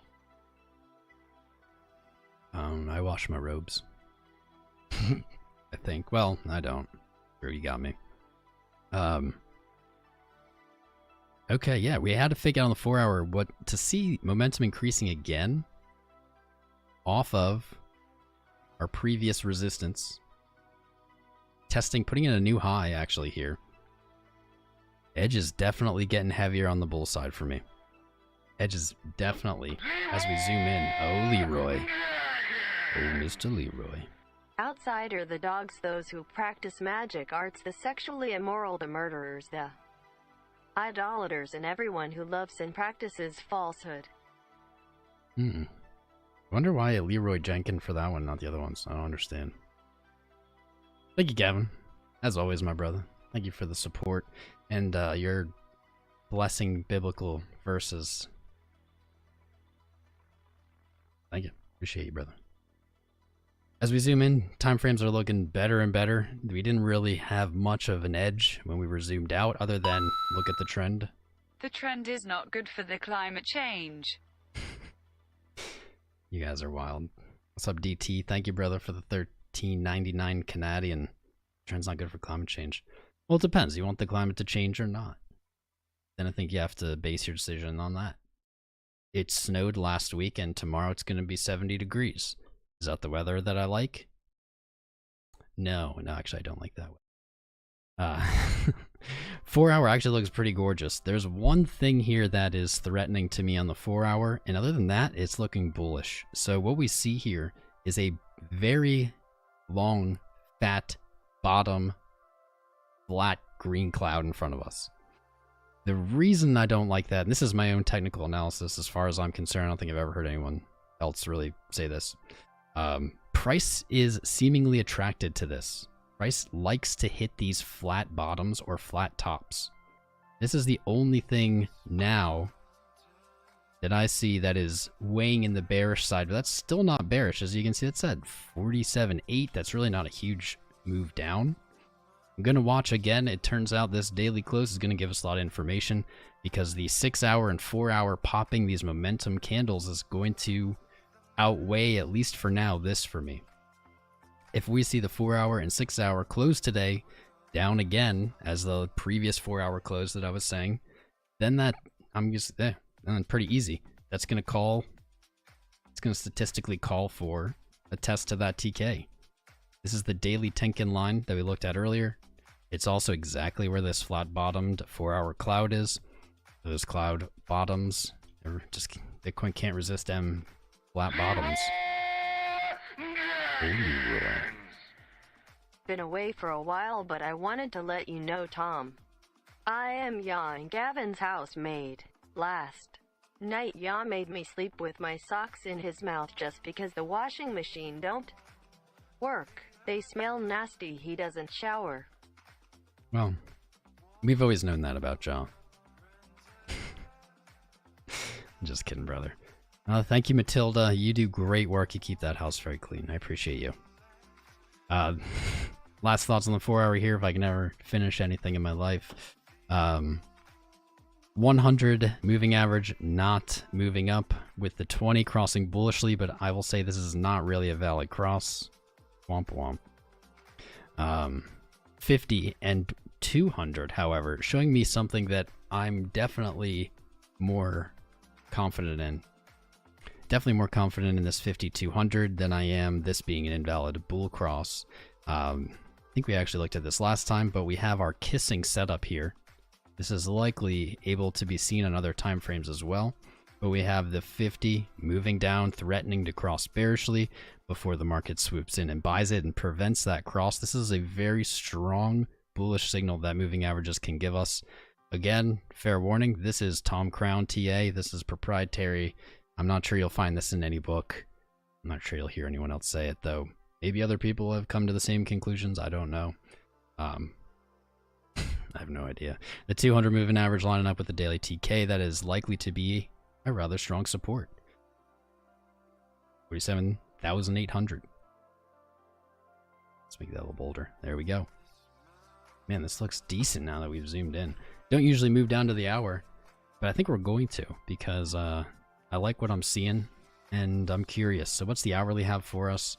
I wash my robes. I think. Well, I don't. Sure, you got me. Okay, yeah, we had to fake out on the 4-hour what to see momentum increasing again off of our previous resistance. Testing, putting in a new high actually here. Edge is definitely getting heavier on the bull side for me. Edge is definitely, as we zoom in, oh Leroy. Oh, Mr. Leroy. Outside are the dogs, those who practice magic arts, the sexually immoral, the murderers, the idolaters, and everyone who loves and practices falsehood. Wonder why Leroy Jenkins for that one, not the other ones. I don't understand. Thank you, Gavin. As always, my brother. Thank you for the support and your blessing biblical verses. Thank you. Appreciate you, brother. As we zoom in, time frames are looking better and better. We didn't really have much of an edge when we were zoomed out, other than look at the trend. The trend is not good for the climate change. You guys are wild. What's up, DT? Thank you, brother, for the $13.99 Canadian. Trend's not good for climate change. Well, it depends. You want the climate to change or not? Then I think you have to base your decision on that. It snowed last week, and tomorrow it's going to be 70 degrees. Is that the weather that I like? No, actually I don't like that way. 4-hour actually looks pretty gorgeous. There's one thing here that is threatening to me on the 4-hour, and other than that, it's looking bullish. So what we see here is a very long, fat, bottom, flat green cloud in front of us. The reason I don't like that, and this is my own technical analysis as far as I'm concerned, I don't think I've ever heard anyone else really say this. Price is seemingly attracted to this. Price likes to hit these flat bottoms or flat tops. This is the only thing now that I see that is weighing in the bearish side, but that's still not bearish. As you can see, that's at 47.8. That's really not a huge move down. I'm going to watch again. It turns out this daily close is going to give us a lot of information because the 6-hour and 4-hour popping these momentum candles is going to outweigh, at least for now, this for me. If we see the 4-hour and 6-hour close today down again as the previous 4-hour close that I was saying, then that I'm just there. And pretty easy. That's going to call. It's going to statistically call for a test to that TK. This is the daily Tenkin line that we looked at earlier. It's also exactly where this flat bottomed 4-hour cloud is. Those cloud bottoms, just Bitcoin can't resist them flat bottoms. Been away for a while, but I wanted to let you know, Tom. I am Ya in Gavin's housemaid. Last night, Ya made me sleep with my socks in his mouth just because the washing machine don't work. They smell nasty. He doesn't shower. Well, we've always known that about Ja. Just kidding, brother. Thank you, Matilda. You do great work. You keep that house very clean. I appreciate you. Last thoughts on the 4-hour here, if I can ever finish anything in my life. 100 moving average not moving up with the 20 crossing bullishly, but I will say this is not really a valid cross. Womp womp. 50 and 200, however, showing me something that I'm definitely more confident in. Definitely more confident in this 5200 than I am this being an invalid bull cross. I think we actually looked at this last time, but we have our kissing setup here. This is likely able to be seen on other time frames as well. But we have the 50 moving down, threatening to cross bearishly before the market swoops in and buys it and prevents that cross. This is a very strong bullish signal that moving averages can give us. Again, fair warning, this is Tom Crown TA. This is proprietary. I'm not sure you'll find this in any book. I'm not sure you'll hear anyone else say it, though. Maybe other people have come to the same conclusions. I don't know. I have no idea. The 200 moving average lining up with the daily TK, that is likely to be a rather strong support. 47,800. Let's make that a little bolder. There we go. Man, this looks decent now that we've zoomed in. Don't usually move down to the hour, but I think we're going to because I like what I'm seeing and I'm curious. So what's the hourly have for us?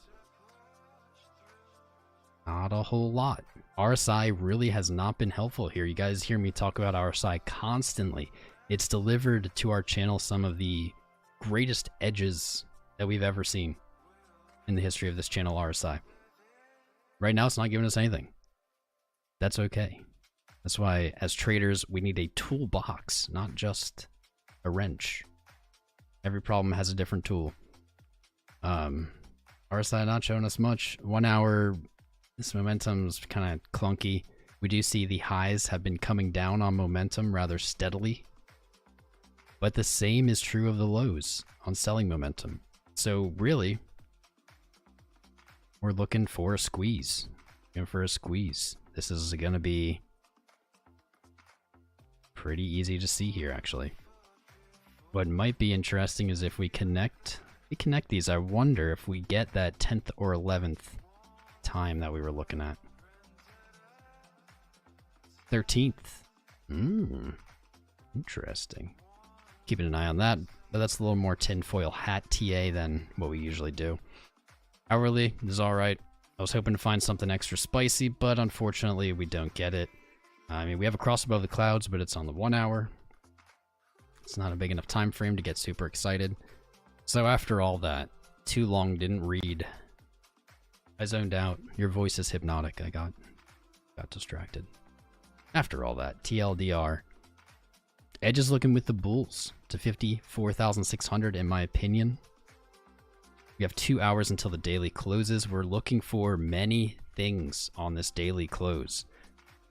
Not a whole lot. RSI really has not been helpful here. You guys hear me talk about RSI constantly. It's delivered to our channel some of the greatest edges that we've ever seen in the history of this channel, RSI. Right now, it's not giving us anything. That's okay. That's why, as traders, we need a toolbox, not just a wrench. Every problem has a different tool. RSI not showing us much. 1 hour, this momentum's kind of clunky. We do see the highs have been coming down on momentum rather steadily. But the same is true of the lows on selling momentum. So really, we're looking for a squeeze. This is going to be pretty easy to see here, actually. What might be interesting is if we connect these, I wonder if we get that 10th or 11th time that we were looking at. 13th. Interesting. Keeping an eye on that, but that's a little more tinfoil hat TA than what we usually do. Hourly is alright. I was hoping to find something extra spicy, but unfortunately we don't get it. I mean, we have a cross above the clouds, but it's on the 1 hour. It's not a big enough time frame to get super excited. So after all that, too long didn't read. I zoned out. Your voice is hypnotic. I got distracted. After all that, TLDR. Edge is looking with the bulls to 54,600 in my opinion. We have 2 hours until the daily closes. We're looking for many things on this daily close,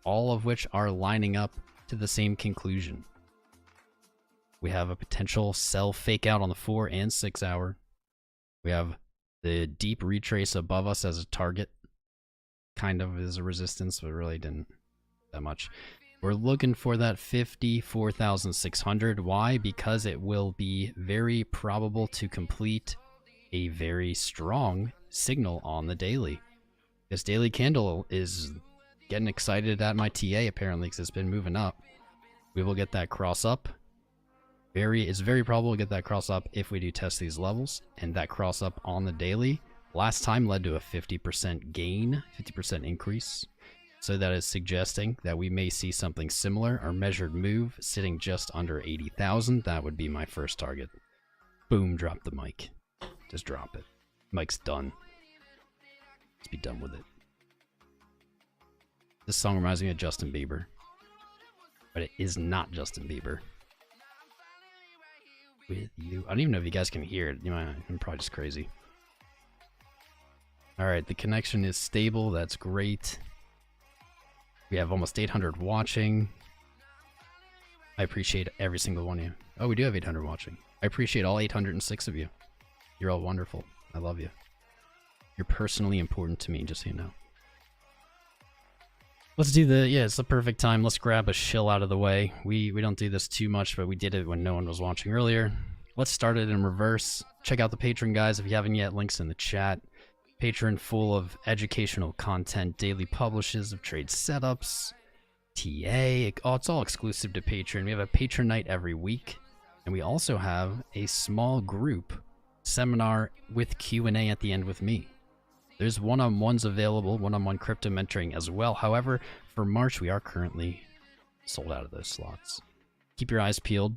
all of which are lining up to the same conclusion. We have a potential sell fake out on the 4 and 6 hour. We have the deep retrace above us as a target, kind of as a resistance, but really didn't that much. We're looking for that 54,600. Why? Because it will be very probable to complete a very strong signal on the daily. This daily candle is getting excited at my TA apparently because it's been moving up. We will get that cross up. It's very probable to get that cross up if we do test these levels, and that cross up on the daily last time led to a 50% gain, 50% increase. So that is suggesting that we may see something similar. Our measured move sitting just under 80,000. That would be my first target. Boom, drop the mic. Just drop it. Mic's done. Let's be done with it. This song reminds me of Justin Bieber. But it is not Justin Bieber. With you. I don't even know if you guys can hear it. I'm probably just crazy. Alright, the connection is stable. That's great. We have almost 800 watching. I appreciate every single one of you. Oh, we do have 800 watching. I appreciate all 806 of you. You're all wonderful. I love you. You're personally important to me, just so you know. Let's do it's the perfect time. Let's grab a shill out of the way. We don't do this too much, but we did it when no one was watching earlier. Let's start it in reverse. Check out the Patreon, guys, if you haven't yet. Links in the chat. Patreon full of educational content, daily publishes of trade setups, TA. Oh, it's all exclusive to Patreon. We have a Patreon night every week, and we also have a small group seminar with Q&A at the end with me. There's one-on-ones available, one-on-one crypto mentoring as well. However, for March, we are currently sold out of those slots. Keep your eyes peeled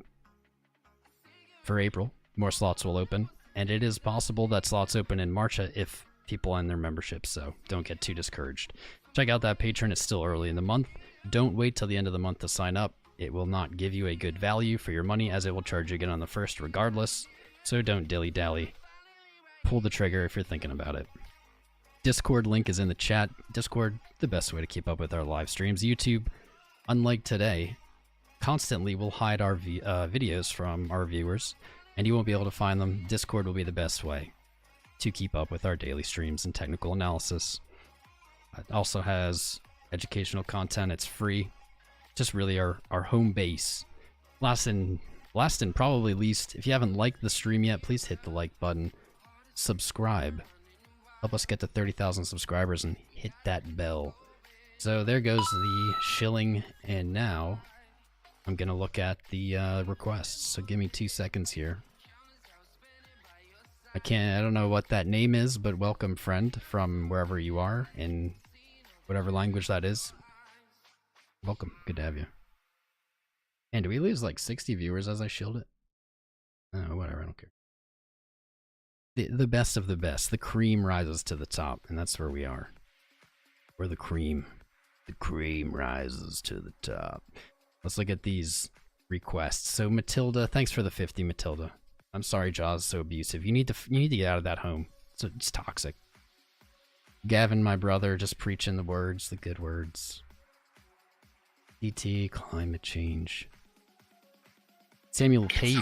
for April. More slots will open, and it is possible that slots open in March if people end their membership, so don't get too discouraged. Check out that Patreon. It's still early in the month. Don't wait till the end of the month to sign up. it will not give you a good value for your money, as it will charge you again on the first regardless. So don't dilly-dally. Pull the trigger if you're thinking about it. Discord link is in the chat. Discord, the best way to keep up with our live streams. YouTube, unlike today, constantly will hide our videos from our viewers, and you won't be able to find them. Discord will be the best way to keep up with our daily streams and technical analysis. It also has educational content. It's free. Just really our home base. Last and probably least, if you haven't liked the stream yet, please hit the like button. Subscribe. Help us get to 30,000 subscribers and hit that bell. So there goes the shilling, and now I'm going to look at the requests. So give me 2 seconds here. I don't know what that name is, but welcome, friend, from wherever you are, in whatever language that is. Welcome. Good to have you. And do we lose like 60 viewers as I shield it? Oh, whatever. I don't care. The best of the best. The cream rises to the top, and that's where we are. We're the cream. The cream rises to the top. Let's look at these requests. So Matilda, thanks for the 50, Matilda. I'm sorry, Jaws, so abusive. You need to get out of that home. It's toxic. Gavin, my brother, just preaching the words, the good words. DT, climate change. Samuel Page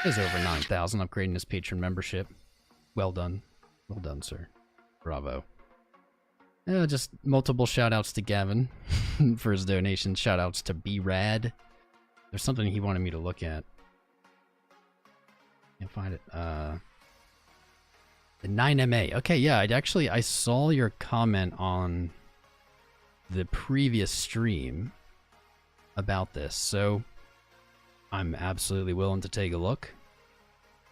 is over 9,000, upgrading his patron membership. Well done. Well done, sir. Bravo. Just multiple shout-outs to Gavin for his donation. Shout-outs to B-Rad. There's something he wanted me to look at. Can't find it. The 9MA. Okay, yeah, I saw your comment on the previous stream about this, so I'm absolutely willing to take a look.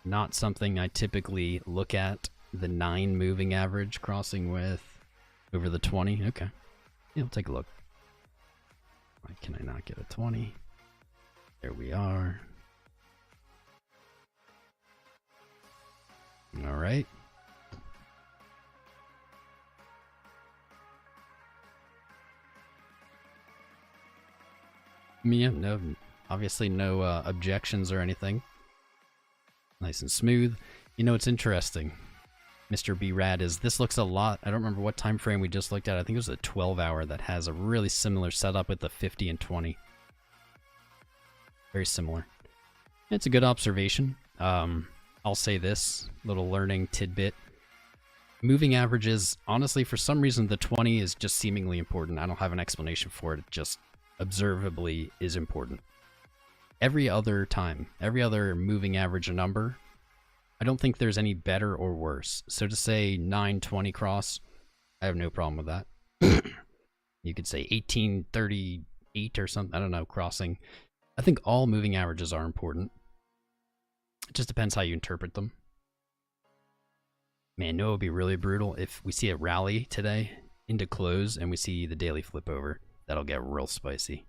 Not something I typically look at, the 9 moving average crossing with over the 20. Okay. Yeah, we'll take a look. Why can I not get a 20? There we are. All right. Yeah, no, obviously no objections or anything. Nice and smooth. You know, it's interesting, Mr. B-Rad, is this looks a lot, I don't remember what time frame we just looked at. I think it was a 12-hour that has a really similar setup with the 50 and 20. Very similar. It's a good observation. I'll say this, little learning tidbit. Moving averages, honestly, for some reason, the 20 is just seemingly important. I don't have an explanation for it. It just observably is important. Every other time, every other moving average number, I don't think there's any better or worse. So to say 920 cross, I have no problem with that. You could say 1838 or something, I don't know, crossing. I think all moving averages are important. It just depends how you interpret them. Man, no, it would be really brutal if we see a rally today into close and we see the daily flip over. That'll get real spicy.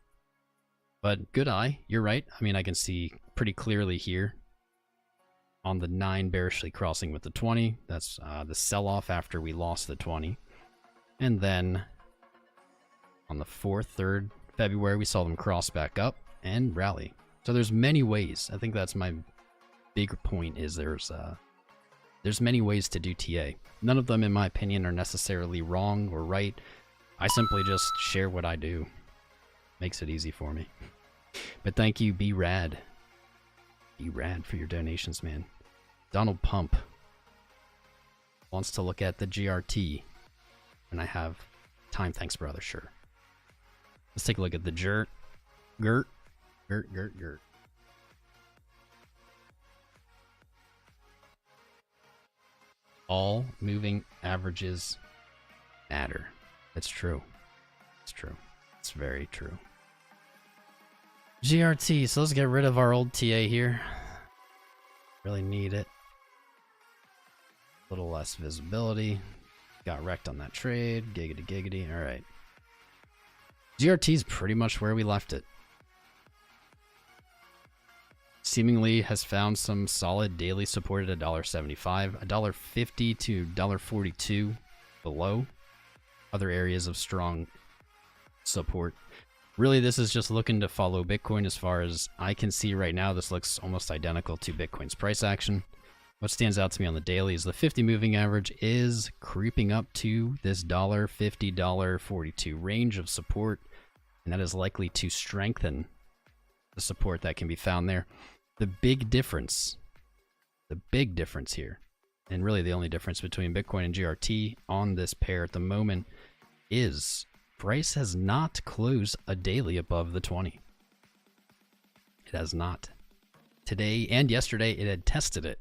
But good eye, you're right. I mean, I can see pretty clearly here on the 9 bearishly crossing with the 20. That's the sell-off after we lost the 20. And then on the 4th, 3rd February, we saw them cross back up and rally. So there's many ways. I think that's my bigger point, is there's many ways to do TA. None of them, in my opinion, are necessarily wrong or right. I simply just share what I do. Makes it easy for me. But thank you, B-Rad. B-Rad for your donations, man. Donald Pump wants to look at the GRT. And I have time. Thanks, brother. Sure. Let's take a look at the Gert. Gert. All moving averages matter. It's true. It's true. It's very true. GRT, so let's get rid of our old TA here. Really need it. A little less visibility. Got wrecked on that trade. Giggity giggity. Alright. GRT is pretty much where we left it. Seemingly has found some solid daily support at $1.75, $1.50 to $1.42 below. Other areas of strong support. Really, this is just looking to follow Bitcoin as far as I can see right now. This looks almost identical to Bitcoin's price action. What stands out to me on the daily is the 50 moving average is creeping up to this $50, $42 range of support, and that is likely to strengthen the support that can be found there. The big difference here, and really the only difference between Bitcoin and GRT on this pair at the moment, is price has not closed a daily above the 20. It has not. Today and yesterday it had tested it.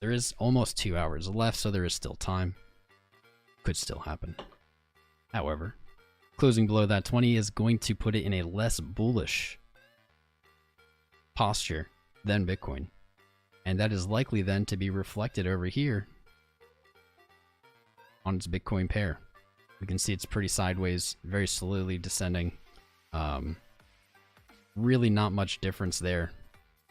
There is almost 2 hours left, so there is still time. Could still happen. However, closing below that 20 is going to put it in a less bullish posture than Bitcoin. And that is likely then to be reflected over here on its Bitcoin pair. We can see it's pretty sideways, very slowly descending. Really not much difference there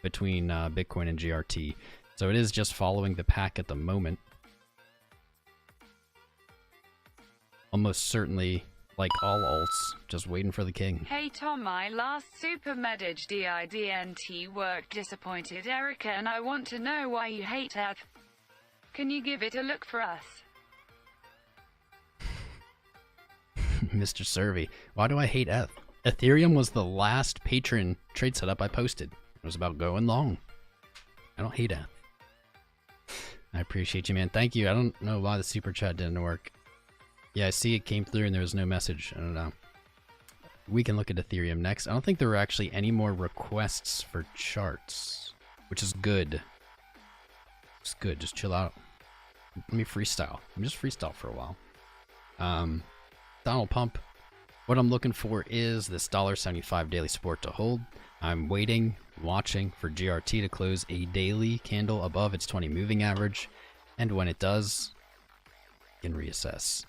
between Bitcoin and GRT. So it is just following the pack at the moment. Almost certainly, like all alts, just waiting for the king. Hey Tom, my last super medage DIDNT work disappointed Erica and I want to know why you hate ETH. Can you give it a look for us? Mr. Survey, why do I hate ETH? Ethereum was the last patron trade setup I posted. It was about going long. I don't hate ETH. I appreciate you, man. Thank you. I don't know why the super chat didn't work. Yeah, I see it came through and there was no message. I don't know. We can look at Ethereum next. I don't think there were actually any more requests for charts, which is good. It's good. Just chill out. Let me freestyle. Let me just freestyle for a while. Donald Pump. What I'm looking for is this $1.75 daily support to hold. I'm waiting, watching for GRT to close a daily candle above its 20 moving average. And when it does, you can reassess.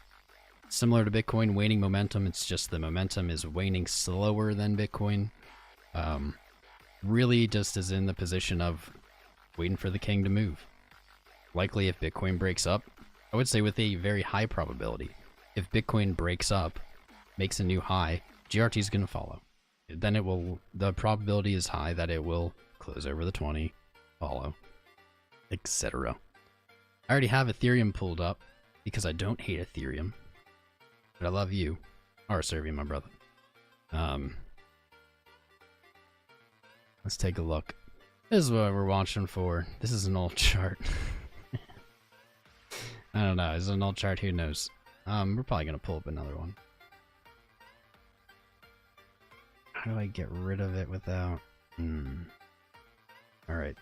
Similar to Bitcoin, waning momentum. It's just the momentum is waning slower than Bitcoin. Really just is in the position of waiting for the king to move. Likely if Bitcoin breaks up, I would say with a very high probability, if Bitcoin breaks up, makes a new high, GRT is going to follow. Then it will, the probability is high that it will close over the 20, follow, etc. I already have Ethereum pulled up because I don't hate Ethereum, but I love you, or serving my brother. Let's take a look. This is what we're watching for. This is an old chart. I don't know. Is it an old chart? Who knows? We're probably going to pull up another one. How do I get rid of it without... Alright.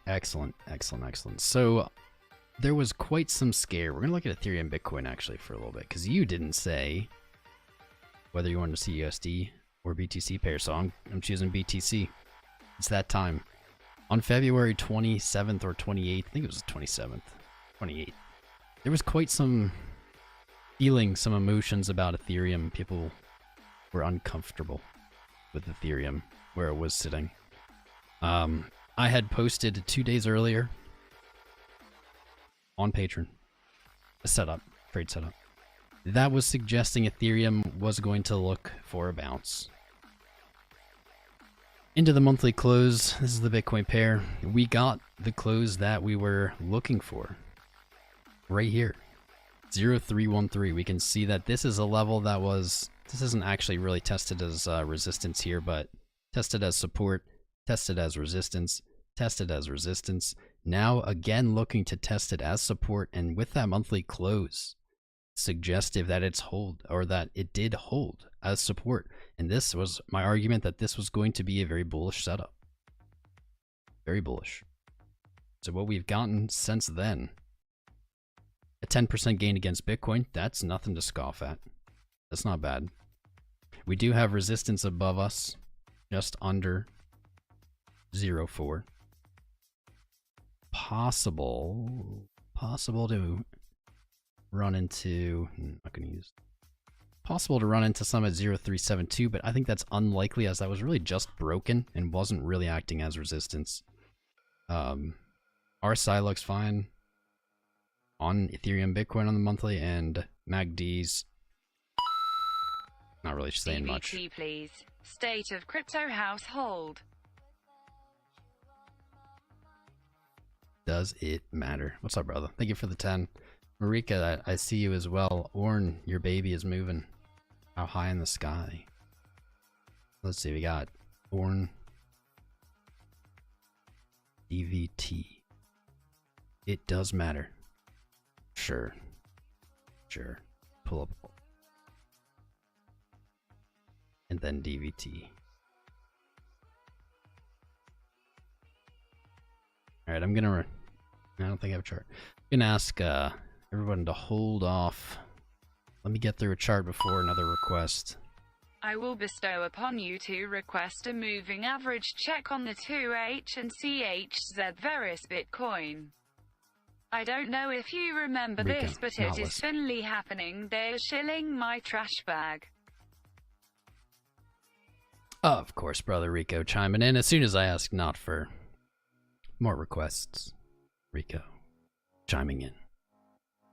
Excellent, excellent, excellent. So, there was quite some scare. We're going to look at Ethereum Bitcoin actually for a little bit, because you didn't say whether you wanted to see USD or BTC pair, so I'm choosing BTC. It's that time. On February 27th or 28th, I think it was the 27th, 28th, there was quite some feeling, some emotions about Ethereum. People were uncomfortable with Ethereum, where it was sitting. I had posted 2 days earlier on Patreon a setup, trade setup, that was suggesting Ethereum was going to look for a bounce. Into the monthly close, this is the Bitcoin pair. We got the close that we were looking for. Right here. 0.313. We can see that this is a level that was... This isn't actually really tested as resistance here, but tested as support, tested as resistance, tested as resistance. Now again looking to test it as support, and with that monthly close, suggestive that it's hold, or that it did hold as support. And this was my argument that this was going to be a very bullish setup. Very bullish. So what we've gotten since then, a 10% gain against Bitcoin, that's nothing to scoff at. That's not bad. We do have resistance above us, just under 0.4. Possible to run into, not going to use, possible to run into some at 0.372, but I think that's unlikely, as that was really just broken and wasn't really acting as resistance. RSI looks fine on Ethereum Bitcoin on the monthly, and MACDs Not really saying much. DVT, please. State of crypto household. Does it matter? What's up, brother? Thank you for the 10. Marika, I see you as well. Orn, your baby is moving. How high in the sky? Let's see, we got Orn. DVT. It does matter. Sure. Sure. Pull up. And then DVT. Alright, I'm gonna... I don't think I have a chart. I'm gonna ask everyone to hold off. Let me get through a chart before another request. I will bestow upon you to request a moving average check on the 2H and CHZ Veris Bitcoin. I don't know if you remember this, but it is finally happening. They're shilling my trash bag. Of course, brother Rico chiming in as soon as I ask not for more requests. Rico chiming in.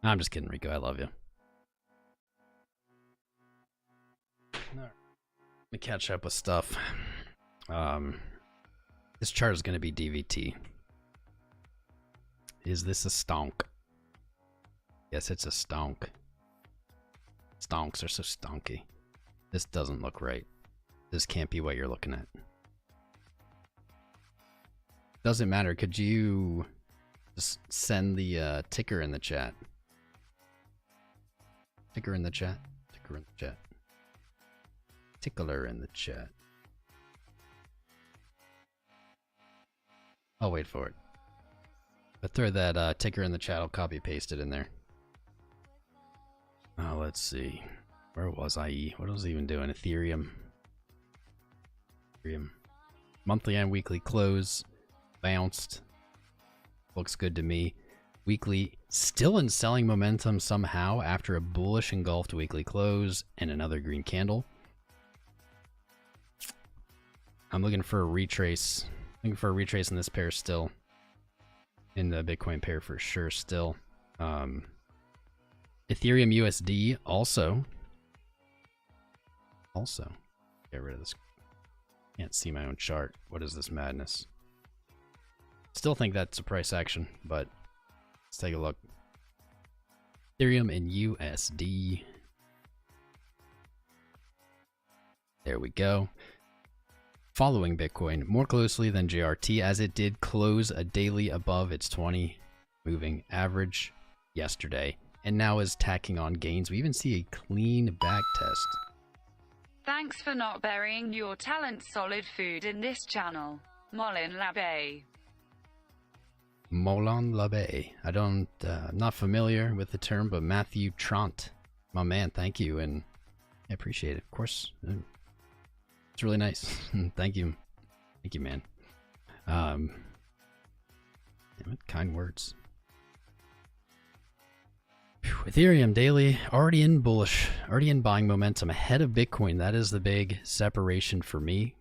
I'm just kidding, Rico. I love you. Let me catch up with stuff. This chart is going to be DVT. Is this a stonk? Yes, it's a stonk. Stonks are so stonky. This doesn't look right. This can't be what you're looking at. Doesn't matter. Could you just send the ticker in the chat? Ticker in the chat. Ticker in the chat. Tickler in the chat. I'll wait for it. But throw that ticker in the chat. I'll copy paste it in there. Oh, let's see. Where was I? What was I even doing? Ethereum. Monthly and weekly close. Bounced. Looks good to me. Weekly still in selling momentum somehow after a bullish engulfed weekly close and another green candle. I'm looking for a retrace. Looking for a retrace in this pair still. In the Bitcoin pair for sure still. Ethereum USD also. Get rid of this. Can't see my own chart. What is this madness? Still think that's a price action, but let's take a look. Ethereum and USD. There we go. Following Bitcoin more closely than JRT as it did close a daily above its 20 moving average yesterday and now is tacking on gains. We even see a clean back test. Thanks for not burying your talent solid food in this channel. Molin Labe. Molin Labe. I'm not familiar with the term, but Matthew Trant, my man, thank you, and I appreciate it. Of course, it's really nice. Thank you, man. Kind words. Ethereum daily already in bullish, already in buying momentum ahead of Bitcoin. That is the big separation for me.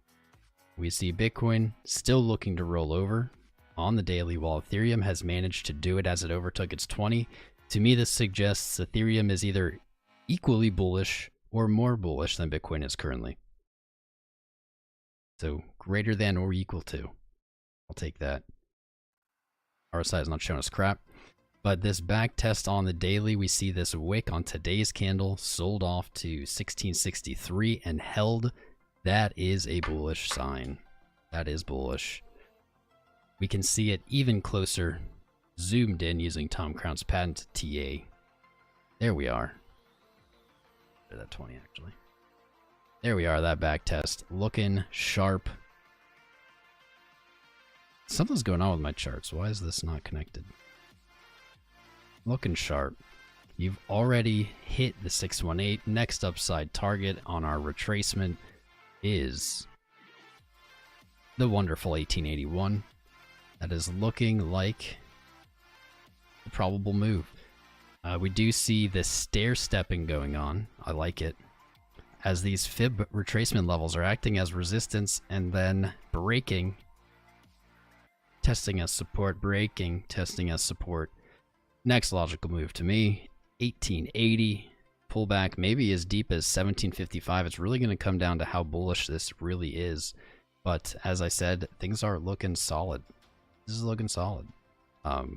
We see Bitcoin still looking to roll over on the daily while Ethereum has managed to do it as it overtook its 20. To me, this suggests Ethereum is either equally bullish or more bullish than Bitcoin is currently. So greater than or equal to. I'll take that. RSI is not showing us crap. But this back test on the daily, we see this wick on today's candle sold off to 1663 and held. That is a bullish sign. That is bullish. We can see it even closer, zoomed in using Tom Crown's patent TA. There we are. That 20 actually. There we are, that back test. Looking sharp. Something's going on with my charts. Why is this not connected? Looking sharp. You've already hit the 618. Next upside target on our retracement is the wonderful 1881. That is looking like the probable move. We do see this stair stepping going on. I like it. As these fib retracement levels are acting as resistance and then breaking, testing as support, breaking, testing as support. Next logical move to me, 1880, pullback, maybe as deep as 1755. It's really going to come down to how bullish this really is. But as I said, things are looking solid. This is looking solid. That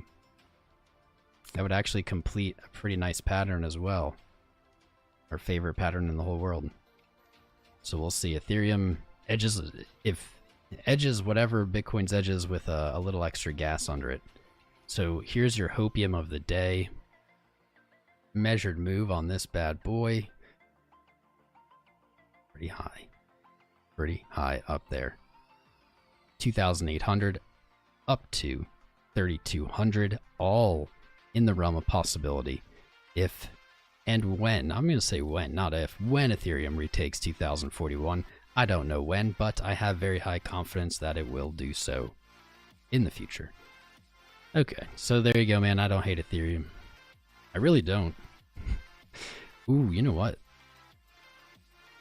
would actually complete a pretty nice pattern as well. Our favorite pattern in the whole world. So we'll see. Ethereum edges, edges whatever Bitcoin's edges with a little extra gas under it. So here's your hopium of the day. Measured move on this bad boy. Pretty high. Pretty high up there. 2,800 up to 3,200. All in the realm of possibility. If and when, I'm going to say when, not if, when Ethereum retakes 2041. I don't know when, but I have very high confidence that it will do so in the future. Okay, so there you go, man. I don't hate Ethereum. I really don't. Ooh, you know what?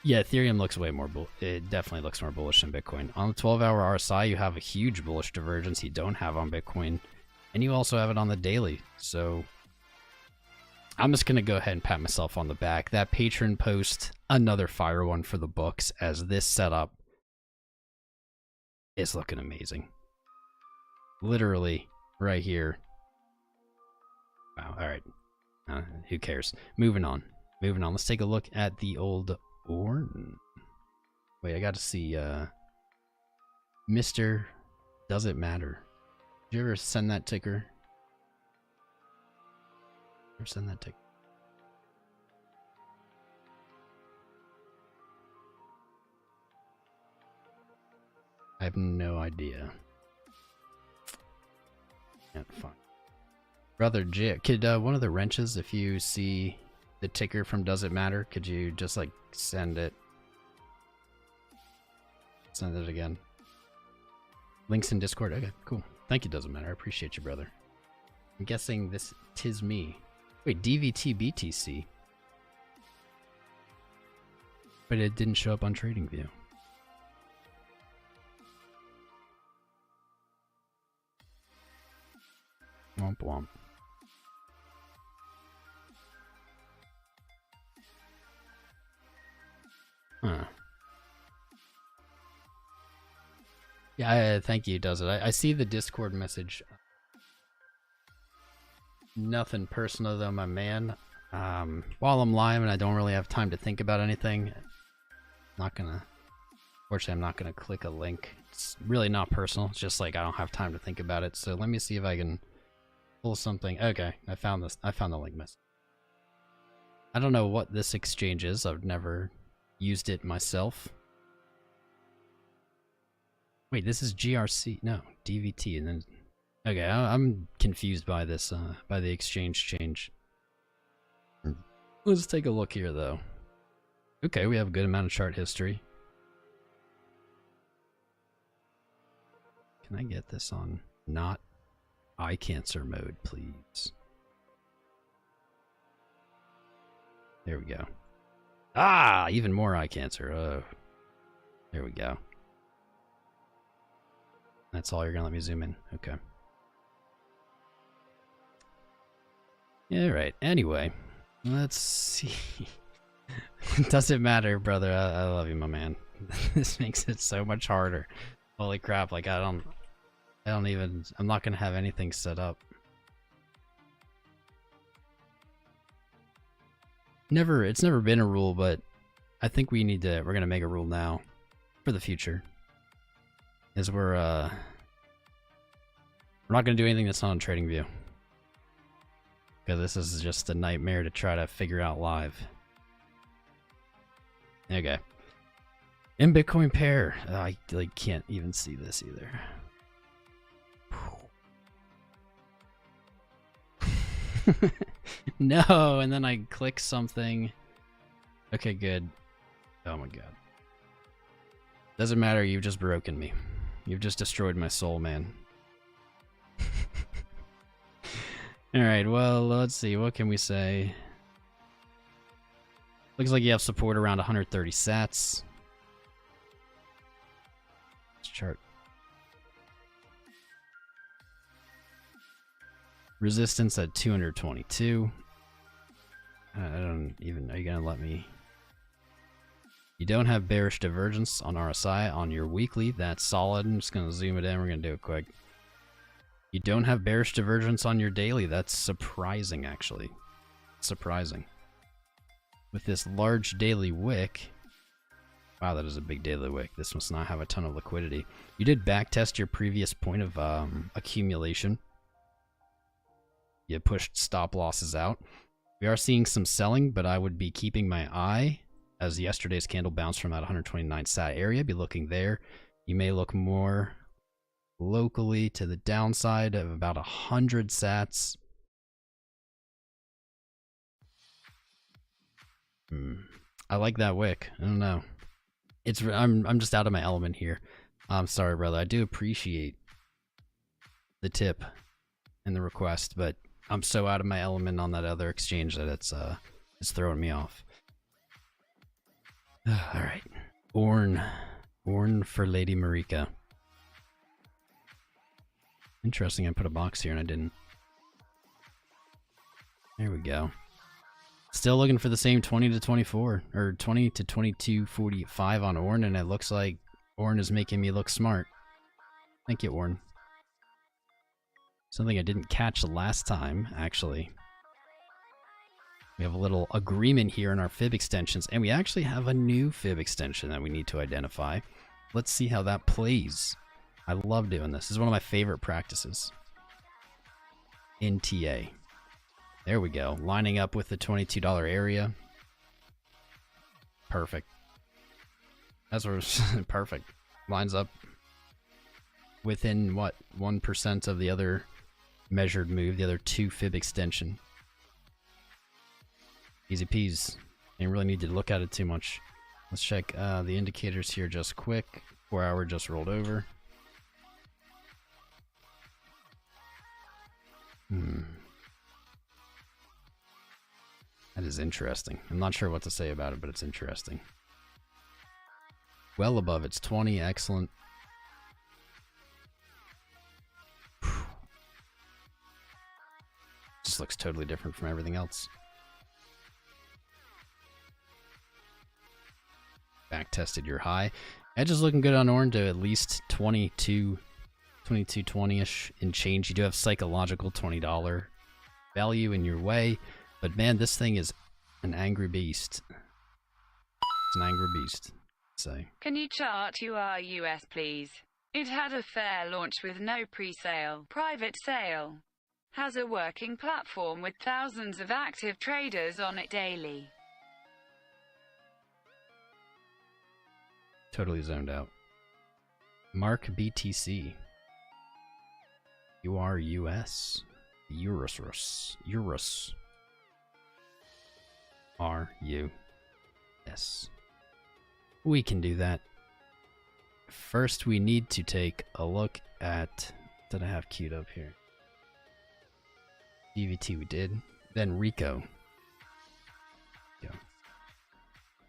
Yeah, Ethereum looks way more it definitely looks more bullish than Bitcoin. On the 12-hour RSI, you have a huge bullish divergence you don't have on Bitcoin, and you also have it on the daily. So I'm just going to go ahead and pat myself on the back. That patron post, another fire one for the books, as this setup is looking amazing. Literally right here. Wow, all right. Who cares? Moving on. Moving on. Let's take a look at the old Orn. Wait, I got to see Mr. Does It Matter? Did you ever send that ticker? Ever send that ticker? I have no idea. Can't find. Brother J, could one of the wrenches, if you see the ticker from Does It Matter, could you just like send it? Send it again. Links in Discord. Okay, cool. Thank you, Doesn't Matter. I appreciate you, brother. I'm guessing this tis me. Wait, DVT BTC. But it didn't show up on TradingView. Womp womp. Huh. Yeah, thank you, does it. I see the Discord message. Nothing personal though, my man. While I'm live and I don't really have time to think about anything, fortunately I'm not gonna click a link. It's really not personal. It's just like I don't have time to think about it. So let me see if I can pull something. Okay, I found this. I found the link message. I don't know what this exchange is. I've never used it myself. Wait, this is GRC. No, DVT, and then okay. I'm confused by this. By the exchange change. Let's take a look here, though. Okay, we have a good amount of chart history. Can I get this on not eye cancer mode, please? There we go. Ah, even more eye cancer. Oh, there we go. That's all you're gonna let me zoom in. Okay. Yeah, right. Anyway, let's see. Does it matter, brother? I love you, my man. This makes it so much harder. Holy crap! Like I'm not gonna have anything set up. It's never been a rule, but I think we're gonna make a rule now for the future. Is we're not gonna do anything that's not on TradingView. Because this is just a nightmare to try to figure out live. Okay. In Bitcoin pair. I like can't even see this either. No, and then I click something. Okay, good. Oh my god. Doesn't matter, you've just broken me. You've just destroyed my soul, man. Alright, well, let's see. What can we say? Looks like you have support around 130 sats. Let's chart. Resistance at 222. I don't even, are you gonna let me? You don't have bearish divergence on RSI on your weekly. That's solid. I'm just gonna zoom it in. We're gonna do it quick. You don't have bearish divergence on your daily. That's surprising, actually. Surprising. With this large daily wick. Wow, that is a big daily wick. This must not have a ton of liquidity. You did backtest your previous point of accumulation. You pushed stop losses out. We are seeing some selling, but I would be keeping my eye as yesterday's candle bounced from that 129 sat area. Be looking there. You may look more locally to the downside of about 100 sats. I like that wick. I don't know. I'm just out of my element here. I'm sorry, brother. I do appreciate the tip and the request, but I'm so out of my element on that other exchange that it's throwing me off. All right, Orn for Lady Marika. Interesting. I put a box here and I didn't. There we go. Still looking for the same 20 to 24 or 20 to 22.45 on Orn, and it looks like Orn is making me look smart. Thank you, Orn. Something I didn't catch last time, actually. We have a little agreement here in our fib extensions, and we actually have a new fib extension that we need to identify. Let's see how that plays. I love doing this. This is one of my favorite practices. NTA. There we go. Lining up with the $22 area. Perfect. That's perfect. Lines up within, what, 1% of the other measured move, the other 2 fib extension. Easy peas. Ain't really need to look at it too much. Let's check the indicators here just quick. 4 hour just rolled over. That is interesting. I'm not sure what to say about it, but it's interesting. Well above its 20. Excellent. Just looks totally different from everything else. Back tested your high. Edge is looking good on Orn to at least 22.20-ish in change. You do have psychological $20 value in your way. But man, this thing is an angry beast. It's an angry beast. So. Can you chart URUS, please? It had a fair launch with no pre-sale, private sale. Has a working platform with thousands of active traders on it daily. Totally zoned out. Mark BTC. URUS. URUS. URUS. RUS. We can do that. First, we need to take a look at. Did I have queued up here? DVT we did. Then Rico. Go.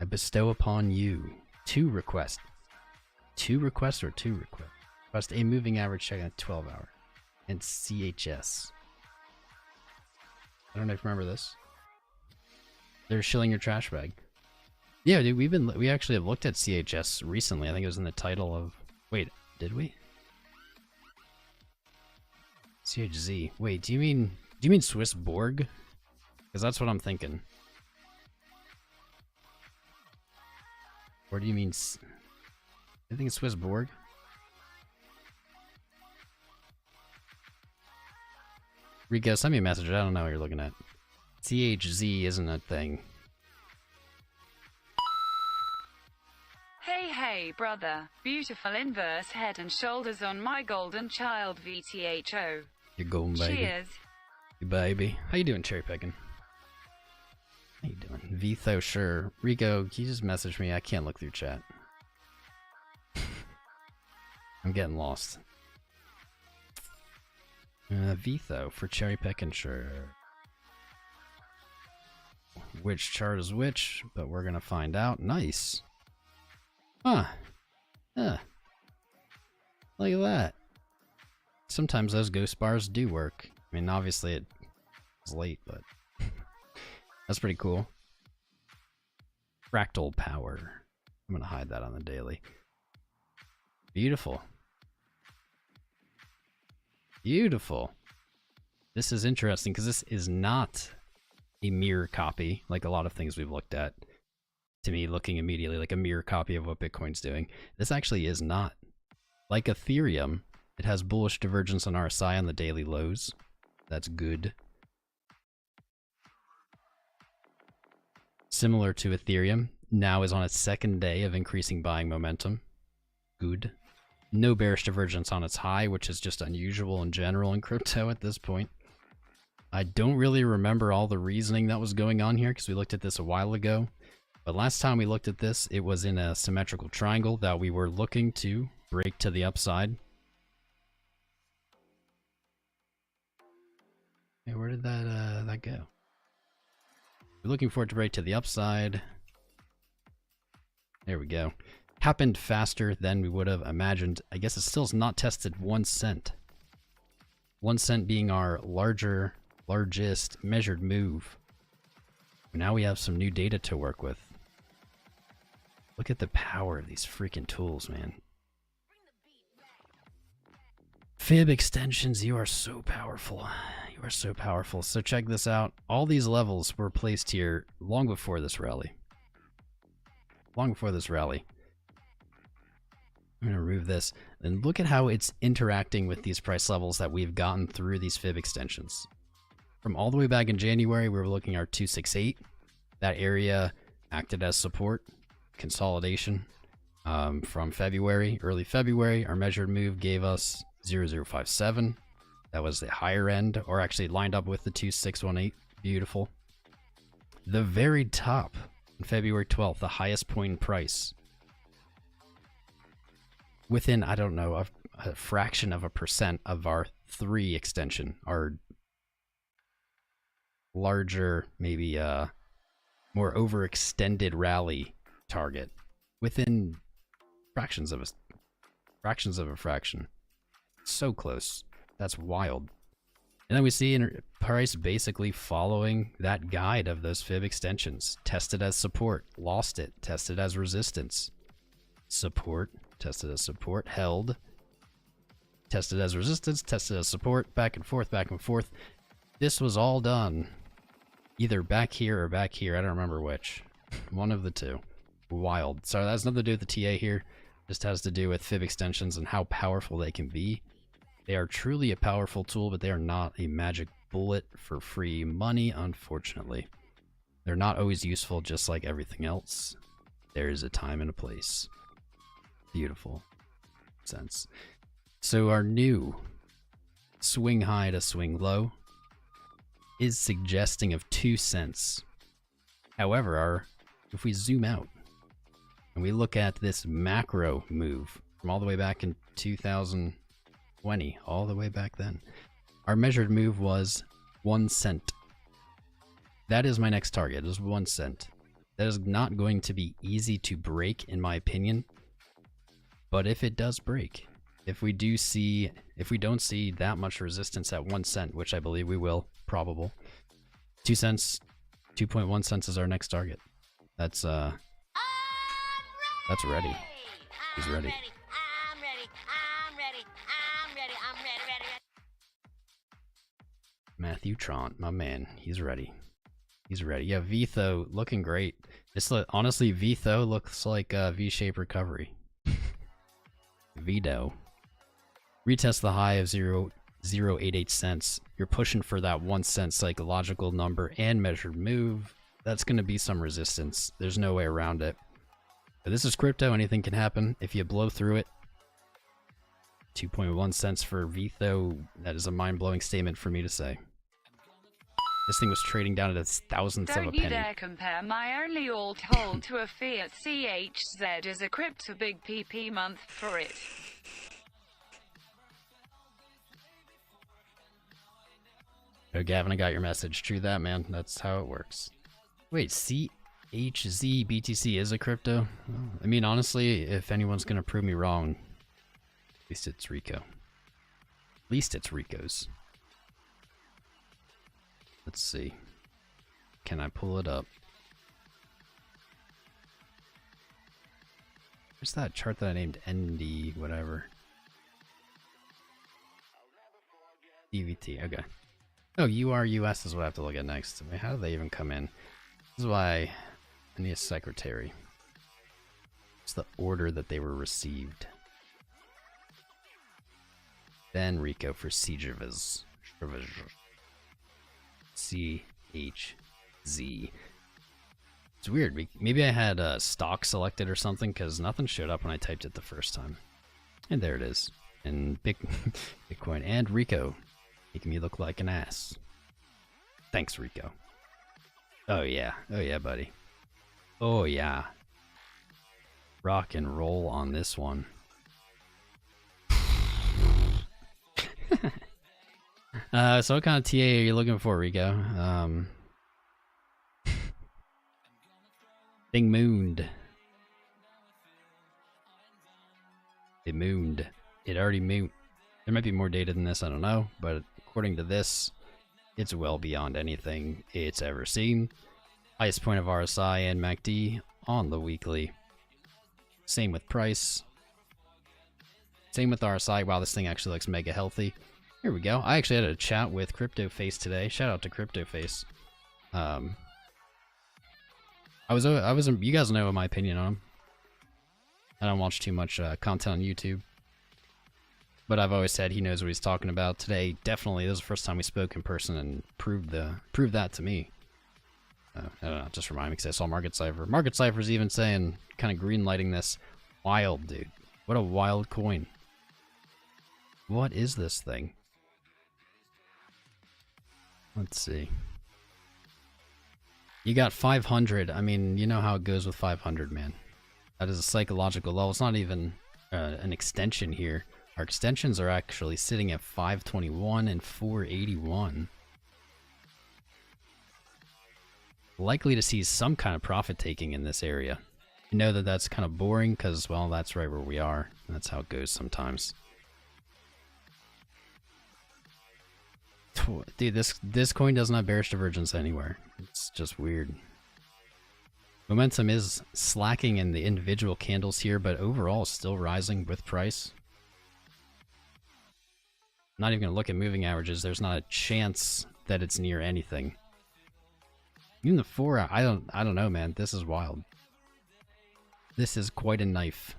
I bestow upon you 2 requests. 2 requests or 2 requests? Request a moving average check on 12 hour. And CHS. I don't know if you remember this. They're shilling your trash bag. Yeah, dude, we actually have looked at CHS recently. I think it was in the title of. Wait, did we? CHZ. Wait, do you mean Swiss Borg? Because that's what I'm thinking. Or do you mean? I think it's Swiss Borg. Rico, send me a message. I don't know what you're looking at. CHZ isn't a thing. Hey, brother. Beautiful inverse head and shoulders on my golden child VTHO. You're golden, baby. Cheers. Hey, baby. How you doing, cherry picking? How you doing? VTHO, sure. Rico, can you just message me? I can't look through chat. I'm getting lost. VTHO for cherry picking, sure. Which chart is which, but we're gonna find out. Nice. Huh. Yeah. Look at that. Sometimes those ghost bars do work. I mean, obviously it's late, but That's pretty cool. Fractal power. I'm gonna hide that on the daily. Beautiful. Beautiful. This is interesting because this is not a mirror copy like a lot of things we've looked at. To me, looking immediately like a mirror copy of what Bitcoin's doing. This actually is not. Like Ethereum, it has bullish divergence on RSI on the daily lows. That's good. Similar to Ethereum, now is on its second day of increasing buying momentum. Good. No bearish divergence on its high, which is just unusual in general in crypto at this point. I don't really remember all the reasoning that was going on here because we looked at this a while ago. But last time we looked at this, it was in a symmetrical triangle that we were looking to break to the upside. Hey, where did that go? We're looking for it to break to the upside. There we go. Happened faster than we would have imagined. I guess it still has not tested 1 cent. 1 cent being our largest measured move. Now we have some new data to work with. Look at the power of these freaking tools, man. Fib extensions, you are so powerful. You are so powerful. So check this out. All these levels were placed here long before this rally. Long before this rally. I'm going to remove this. And look at how it's interacting with these price levels that we've gotten through these fib extensions. From all the way back in January, we were looking at our 268. That area acted as support, consolidation. From February, early February, our measured move gave us 0057. That was the higher end, or actually lined up with the 2618. Beautiful. The very top, on February 12th, the highest point in price. Within, I don't know, a fraction of a percent of our 3 extension, our larger, maybe more overextended rally target. Within fractions of a fraction. So close. That's wild. And then we see price basically following that guide of those fib extensions. Tested as support, lost it, tested as resistance. Support, tested as support, held. Tested as resistance, tested as support, back and forth, back and forth. This was all done either back here or back here. I don't remember which. One of the two. Wild. So that has nothing to do with the TA here. Just has to do with fib extensions and how powerful they can be. They are truly a powerful tool, but they are not a magic bullet for free money, unfortunately. They're not always useful, just like everything else. There is a time and a place. Beautiful. Sense. So our new swing high to swing low is suggesting of 2 cents. However, if we zoom out and we look at this macro move from all the way back in 2020, all the way back then, our measured move was 1 cent. That is my next target, is 1 cent. That is not going to be easy to break, in my opinion. But if it does break, if we don't see that much resistance at 1 cent, which I believe we will, probable, 2 cents, 2.1 cents is our next target. That's ready. He's ready. Matthew Trant, my man, he's ready. He's ready. Yeah, VTHO looking great. Honestly, VTHO looks like a V-shaped recovery. VTHO. Retest the high of 0.088 cents. You're pushing for that 1 cent psychological number and measured move. That's going to be some resistance. There's no way around it. But this is crypto. Anything can happen. If you blow through it, 2.1 cents for VTHO, that is a mind-blowing statement for me to say. This thing was trading down at a thousandth of a penny. Don't you dare compare my only alt hold to a fiat CHZ as a crypto big PP month for it. Oh, Gavin, I got your message. True that, man. That's how it works. Wait, CHZ BTC is a crypto? I mean, honestly, if anyone's going to prove me wrong, at least it's Rico. At least it's Rico's. Let's see. Can I pull it up? Where's that chart that I named ND whatever? DVT, okay. Oh, URUS is what I have to look at next. I mean, how do they even come in? This is why I need a secretary. It's the order that they were received. Then Rico for CHZ. CHZ. It's weird. Maybe I had stock selected or something because nothing showed up when I typed it the first time. And there it is. And Bitcoin and Rico making me look like an ass. Thanks, Rico. Oh yeah. Oh yeah, buddy. Oh yeah. Rock and roll on this one. So what kind of TA are you looking for, Rico? Thing mooned. It mooned. It already mooned. There might be more data than this, I don't know, but according to this, it's well beyond anything it's ever seen. Highest point of RSI and MACD on the weekly. Same with price. Same with RSI. Wow, this thing actually looks mega healthy. Here we go. I actually had a chat with CryptoFace today. Shout out to CryptoFace. You guys know my opinion on him. I don't watch too much content on YouTube, but I've always said he knows what he's talking about. Today, definitely, this is the first time we spoke in person and proved that to me. I don't know, just remind me because I saw Market Cypher. Market Cypher's even saying, kind of green lighting this. Wild, dude. What a wild coin. What is this thing? Let's see. You got 500. I mean, you know how it goes with 500, man. That is a psychological level. It's not even an extension here. Our extensions are actually sitting at 521 and 481. Likely to see some kind of profit taking in this area. You know that that's kind of boring because, well, that's right where we are. That's how it goes sometimes. Dude, this coin doesn't have bearish divergence anywhere. It's just weird. Momentum is slacking in the individual candles here, but overall still rising with price. Not even gonna look at moving averages. There's not a chance that it's near anything. Even the 4 hour, I don't know, man. This is wild. This is quite a knife.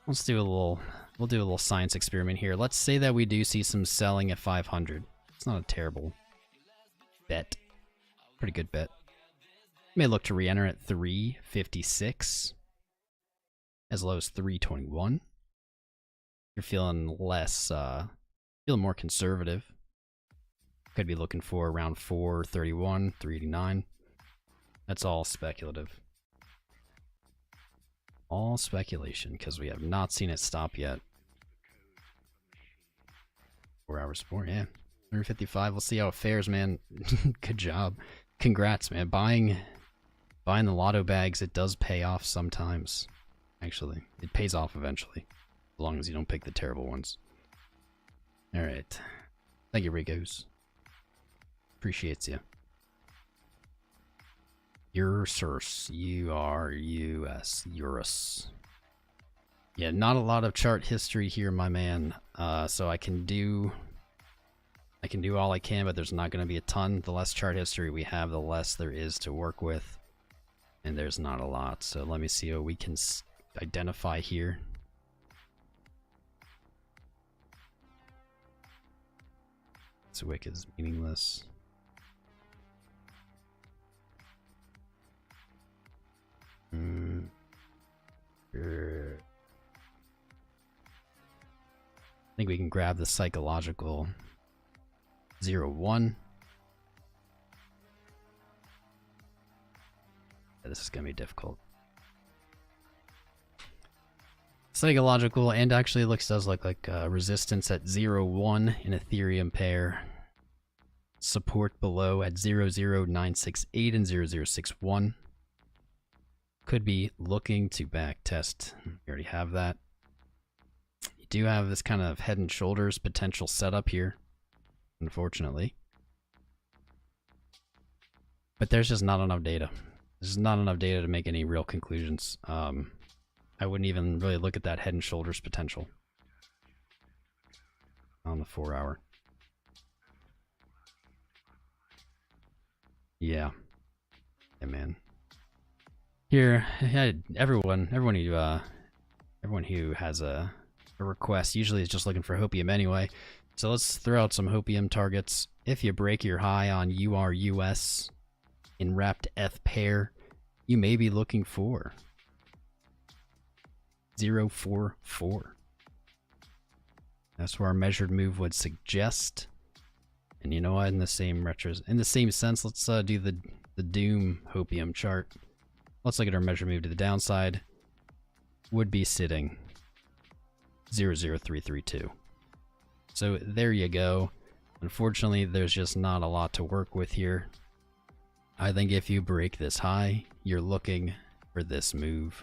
Let's do a little. We'll do a little science experiment here. Let's say that we do see some selling at 500. It's not a terrible bet. Pretty good bet. May look to re-enter at 356. As low as 321. You're feeling less, feeling more conservative. Could be looking for around 431, 389. That's all speculative. All speculation, because we have not seen it stop yet. 4 hours more, yeah. 155, we'll see how it fares, man. Good job. Congrats, man. Buying the lotto bags, it does pay off sometimes. Actually, it pays off eventually. As long as you don't pick the terrible ones. Alright. Thank you, Ricos. Appreciates you. URUS. URUS. Yeah, not a lot of chart history here, my man. So I can do all I can, but there's not going to be a ton. The less chart history we have, the less there is to work with. And there's not a lot. So let me see what we can identify here. This wick is meaningless. I think we can grab the psychological 0-1. Yeah, this is going to be difficult. Psychological, and actually does look like resistance at 0-1 in Ethereum pair. Support below at 00968 and 0061. Could be looking to back test. We already have that. You do have this kind of head and shoulders potential setup here, unfortunately. But there's just not enough data. There's not enough data to make any real conclusions. I wouldn't even really look at that head and shoulders potential on the 4 hour. Yeah. Yeah, man. Here, everyone who has a request usually is just looking for hopium anyway. So let's throw out some hopium targets. If you break your high on URUS in wrapped ETH pair, you may be looking for 044. That's where our measured move would suggest. And you know what? In the same sense, let's do the Doom hopium chart. Let's look at our measured move to the downside. Would be sitting 00332. So there you go. Unfortunately, there's just not a lot to work with here. I think if you break this high, you're looking for this move.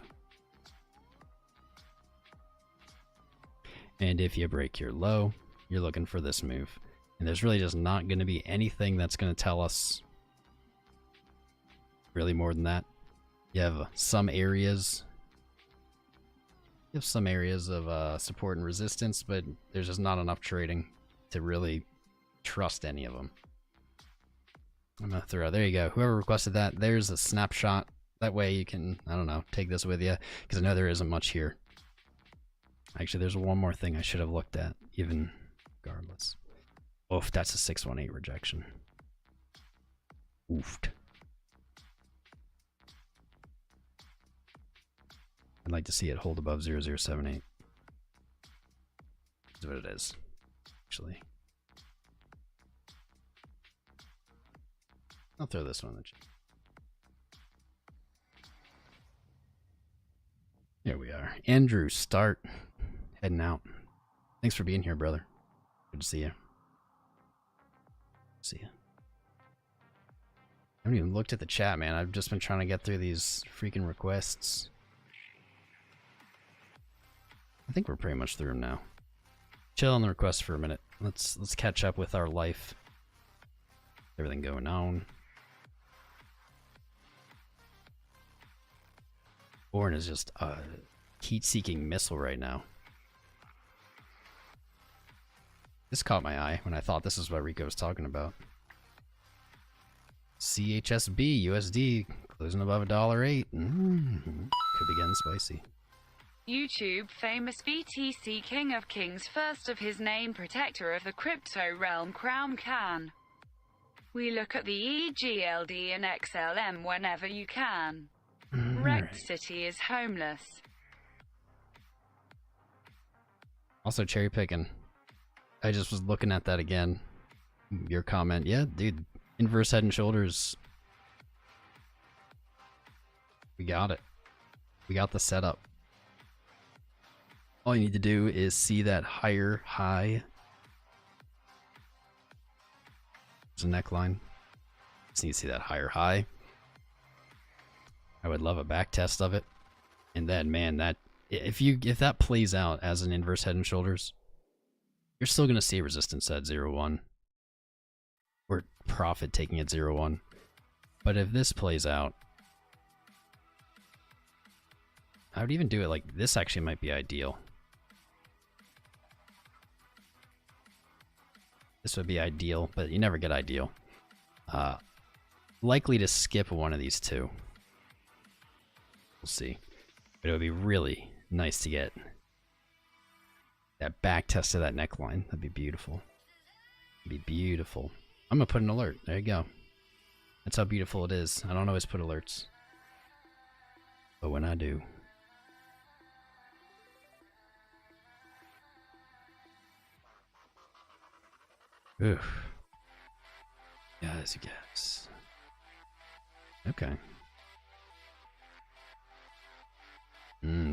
And if you break your low, you're looking for this move. And there's really just not going to be anything that's going to tell us really more than that. You have some areas. You have some areas of support and resistance, but there's just not enough trading to really trust any of them. I'm gonna throw. There you go. Whoever requested that, there's a snapshot. That way you can, I don't know, take this with you, because I know there isn't much here. Actually, there's one more thing I should have looked at, even regardless. Oof, that's a 618 rejection. Oofed. I'd like to see it hold above 0078. That's what it is, actually. I'll throw this one in the chat. Here we are. Andrew, start. Heading out. Thanks for being here, brother. Good to see you. See ya. I haven't even looked at the chat, man. I've just been trying to get through these freaking requests. I think we're pretty much through them now. Chill on the requests for a minute. Let's catch up with our life. Everything going on. Born is just a heat-seeking missile right now. This caught my eye when I thought this is what Rico was talking about. CHSB USD closing above $1.08. Could be getting spicy. YouTube famous BTC King of Kings, first of his name, protector of the crypto realm, Crown Can. We look at the EGLD and XLM whenever you can. Wrecked City is homeless. Also cherry picking. I just was looking at that again. Your comment. Yeah, dude. Inverse head and shoulders. We got it. We got the setup. All you need to do is see that higher high. There's a neckline. Just need to see that higher high. I would love a back test of it. And then, man, that if that plays out as an inverse head and shoulders, you're still going to see resistance at 0.1. Or profit taking at 0.1. But if this plays out, I would even do it like this. Actually might be ideal. This would be ideal, but you never get ideal. Likely to skip one of these two. We'll see. But it would be really nice to get that back test of that neckline. That'd be beautiful. It'd be beautiful. I'm gonna put an alert. There you go. That's how beautiful it is. I don't always put alerts, but when I do. Oof. Yes, you guys. Okay.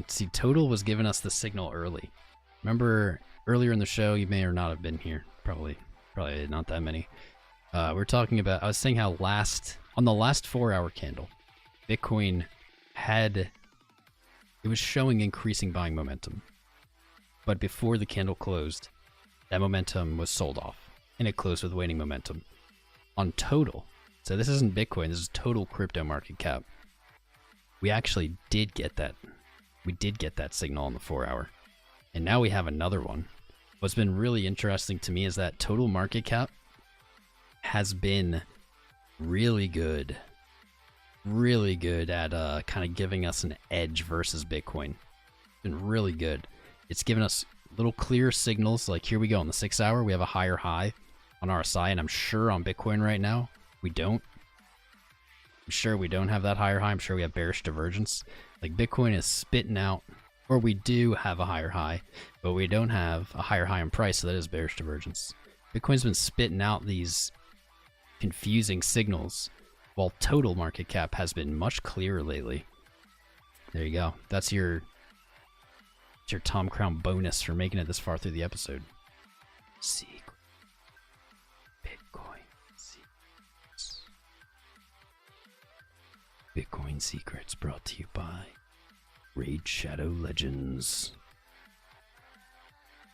See, Total was giving us the signal early. Remember earlier in the show, you may or not have been here. Probably not that many. We're talking about, I was saying how on the last 4-hour candle, Bitcoin it was showing increasing buying momentum. But before the candle closed, that momentum was sold off, and it closed with waning momentum. On Total, So this isn't Bitcoin, this is total crypto market cap. We actually did get that. We did get that signal on the 4-hour. And now we have another one. What's been really interesting to me is that total market cap has been really good. Really good at kind of giving us an edge versus Bitcoin. It's been really good. It's given us little clear signals. Like here we go on the 6-hour, we have a higher high on RSI, and I'm sure on Bitcoin right now we don't. I'm sure we don't have that higher high. I'm sure we have bearish divergence. Like Bitcoin is spitting out, or we do have a higher high, but we don't have a higher high in price, so that is bearish divergence. Bitcoin's been spitting out these confusing signals, while total market cap has been much clearer lately. There you go. That's your Tom Crown bonus for making it this far through the episode. Secret. Bitcoin secrets. Bitcoin secrets brought to you by Raid Shadow Legends.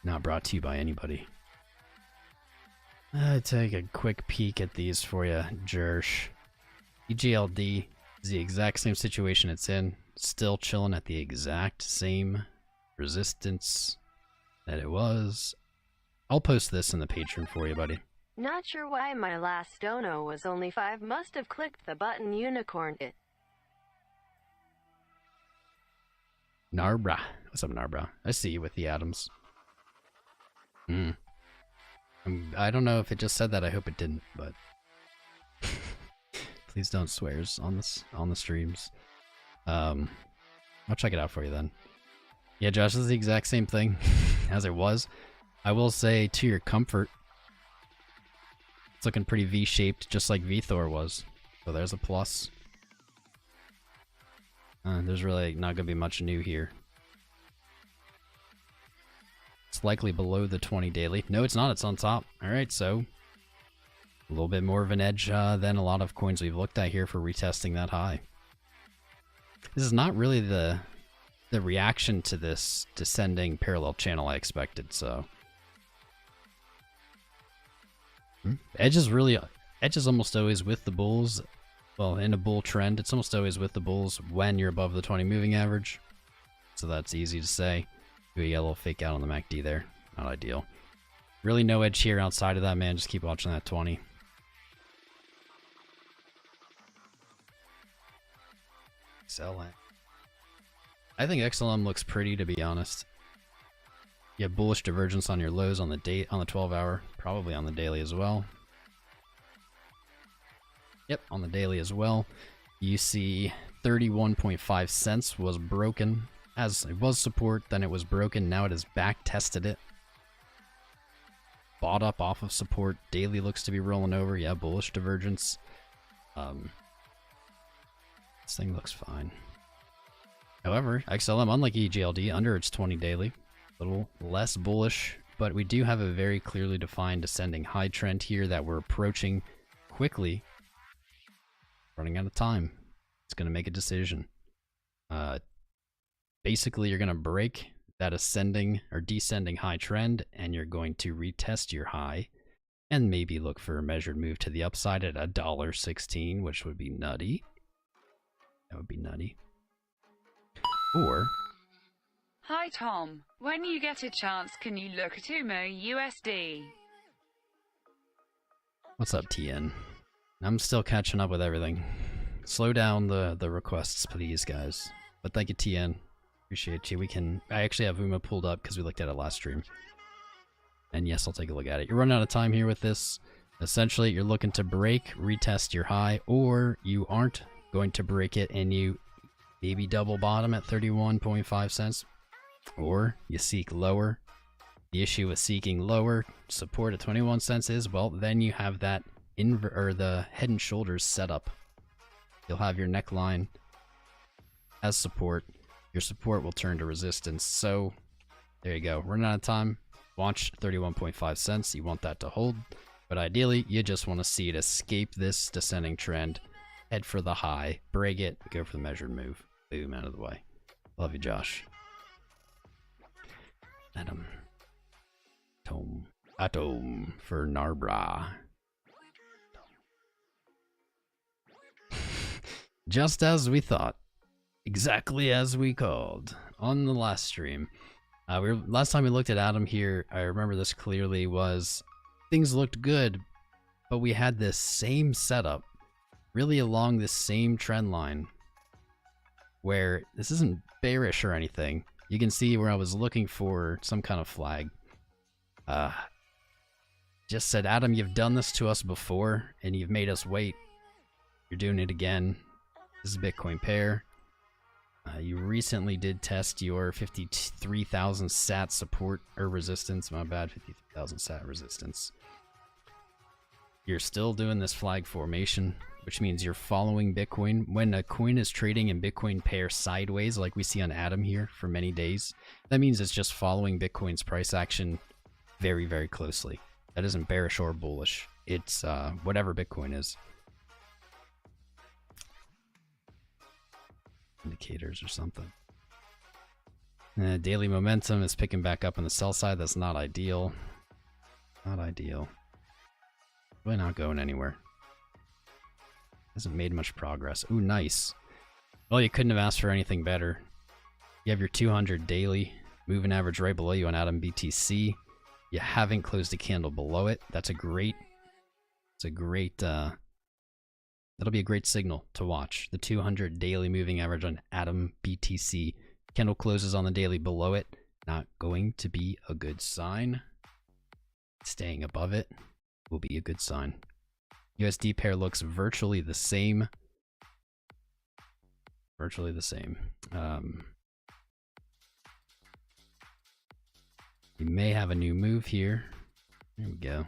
Not brought to you by anybody. Take a quick peek at these for you, Jersh. EGLD is the exact same situation it's in. Still chilling at the exact same resistance that it was. I'll post this in the Patreon for you, buddy. Not sure why my last dono was only 5. Must have clicked the button unicorn it. Narbra. What's up, Narbra? I see you with the atoms. I don't know if it just said that. I hope it didn't, but please don't swears on the streams. I'll check it out for you then. Yeah, Josh, this is the exact same thing as it was. I will say, to your comfort, it's looking pretty V-shaped, just like VTHO was. So there's a plus. There's really not going to be much new here. It's likely below the 20 daily. No, it's not. It's on top. All right, so a little bit more of an edge than a lot of coins we've looked at here for retesting that high. This is not really the reaction to this descending parallel channel I expected, so. Edge is almost always with the bulls. Well, in a bull trend, it's almost always with the bulls when you're above the 20 moving average. So that's easy to say. We got a little fake out on the MACD there. Not ideal. Really no edge here outside of that, man. Just keep watching that 20. XLM. I think XLM looks pretty, to be honest. You have bullish divergence on your lows on the 12-hour, probably on the daily as well. Yep, on the daily as well. You see 31.5 cents was broken. As it was support, then it was broken. Now it has back tested it. Bought up off of support. Daily looks to be rolling over. Yeah, bullish divergence. This thing looks fine. However, XLM, unlike EGLD, under its 20 daily, a little less bullish, but we do have a very clearly defined descending high trend here that we're approaching quickly. Running out of time. It's going to make a decision. Basically, you're going to break that ascending or descending high trend, and you're going to retest your high and maybe look for a measured move to the upside at $1.16, which would be nutty. That would be nutty. Or... Hi Tom, when you get a chance can you look at URUS? What's up, TN? I'm still catching up with everything. Slow down the requests, please, guys. But thank you, TN. Appreciate you. I actually have UMA pulled up because we looked at it last stream. And yes, I'll take a look at it. You're running out of time here with this. Essentially, you're looking to break, retest your high, or you aren't going to break it and you maybe double bottom at 31.5 cents. Or you seek lower. The issue with seeking lower support at 21 cents is, well, then you have that the head and shoulders set up. You'll have your neckline as support. Your support will turn to resistance. So there you go. Running out of time. Watch 31.5 cents. You want that to hold. But ideally, you just want to see it escape this descending trend. Head for the high. Break it. Go for the measured move. Boom, out of the way. Love you, Josh. Atom for Narbra. Just as we thought. Exactly as we called on the last stream. Last time we looked at Adam here, I remember this clearly, was things looked good, but we had this same setup, really along this same trend line, where this isn't bearish or anything. You can see where I was looking for some kind of flag. Just said, Adam, you've done this to us before, and you've made us wait. You're doing it again. This is Bitcoin pair. You recently did test your 53,000 sat support or resistance. My bad, 53,000 sat resistance. You're still doing this flag formation, which means you're following Bitcoin. When a coin is trading in Bitcoin pair sideways, like we see on Adam here for many days, that means it's just following Bitcoin's price action very, very closely. That isn't bearish or bullish. It's whatever Bitcoin is. Indicators or something. Daily momentum is picking back up on the sell side. That's not ideal. Not ideal. Really not going anywhere. Hasn't made much progress. Ooh, nice. Well, you couldn't have asked for anything better. You have your 200 daily moving average right below you on Atom BTC. You haven't closed a candle below it. That's a great. It's a great. That'll be a great signal to watch. The 200 daily moving average on Atom BTC. Candle closes on the daily below it. Not going to be a good sign. Staying above it will be a good sign. USD pair looks virtually the same. Virtually the same. We may have a new move here. There we go.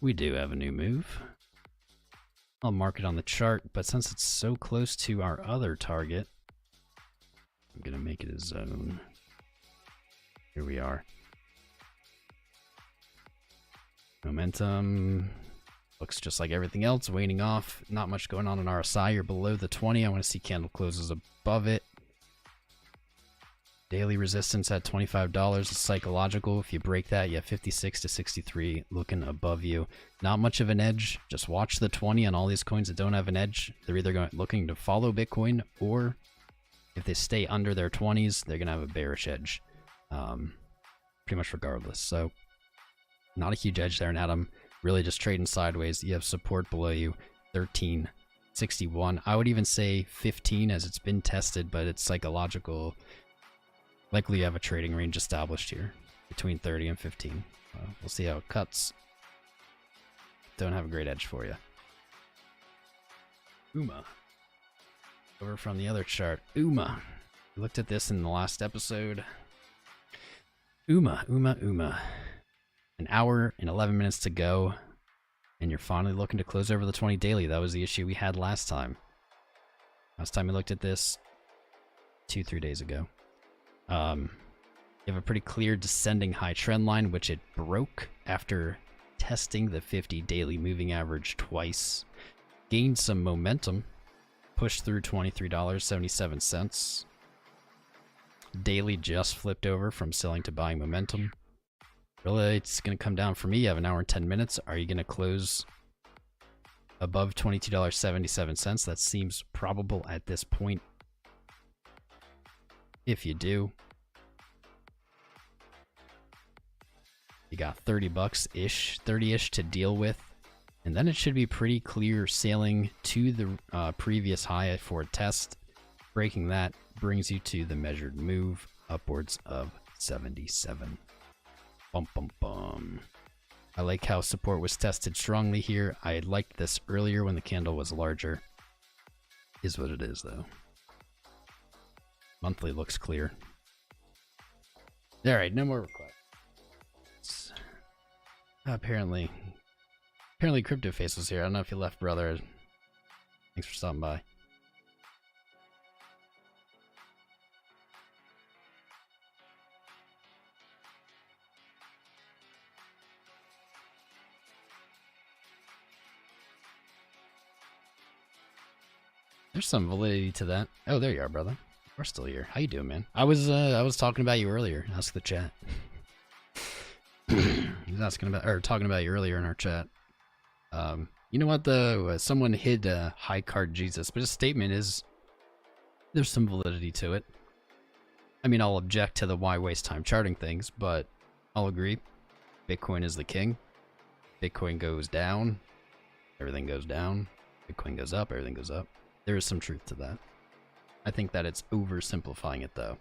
We do have a new move. I'll mark it on the chart, but since it's so close to our other target, I'm going to make it a zone. Here we are. Momentum looks just like everything else, waning off. Not much going on in RSI. You're below the 20. I want to see candle closes above it. Daily resistance at $25 is psychological. If you break that, you have 56 to 63 looking above you. Not much of an edge. Just watch the 20 on all these coins that don't have an edge. They're either looking to follow Bitcoin, or if they stay under their 20s, they're going to have a bearish edge. Pretty much regardless. So not a huge edge there in Atom. Really just trading sideways. You have support below you, 13.61. I would even say 15 as it's been tested, but it's psychological. Likely you have a trading range established here between 30 and 15. We'll see how it cuts. Don't have a great edge for you. UMA. Over from the other chart. UMA. We looked at this in the last episode. UMA. An hour and 11 minutes to go. And you're finally looking to close over the 20 daily. That was the issue we had last time. Last time we looked at this 2-3 days ago. You have a pretty clear descending high trend line, which it broke after testing the 50 daily moving average twice. Gained some momentum, pushed through $23.77. Daily just flipped over from selling to buying momentum. Really, it's going to come down for me. You have an hour and 10 minutes. Are you going to close above $22.77? That seems probable at this point. If you do, you got 30 bucks-ish, 30-ish to deal with, and then it should be pretty clear sailing to the previous high for a test. Breaking that brings you to the measured move upwards of 77. Bum, bum, bum. I like how support was tested strongly here. I liked this earlier when the candle was larger. Is what it is, though. Monthly looks clear. Alright, no more requests. Apparently Crypto Face was here. I don't know if you left, brother. Thanks for stopping by. There's some validity to that. Oh, there you are, brother. We're still here. How you doing, man? I was talking about you earlier. Ask the chat. He was asking about, or talking about you earlier in our chat. You know what though? Someone hid high card Jesus, but his statement is there's some validity to it. I mean, I'll object to the why waste time charting things, but I'll agree. Bitcoin is the king. Bitcoin goes down, everything goes down. Bitcoin goes up, everything goes up. There is some truth to that. I think that it's oversimplifying it though.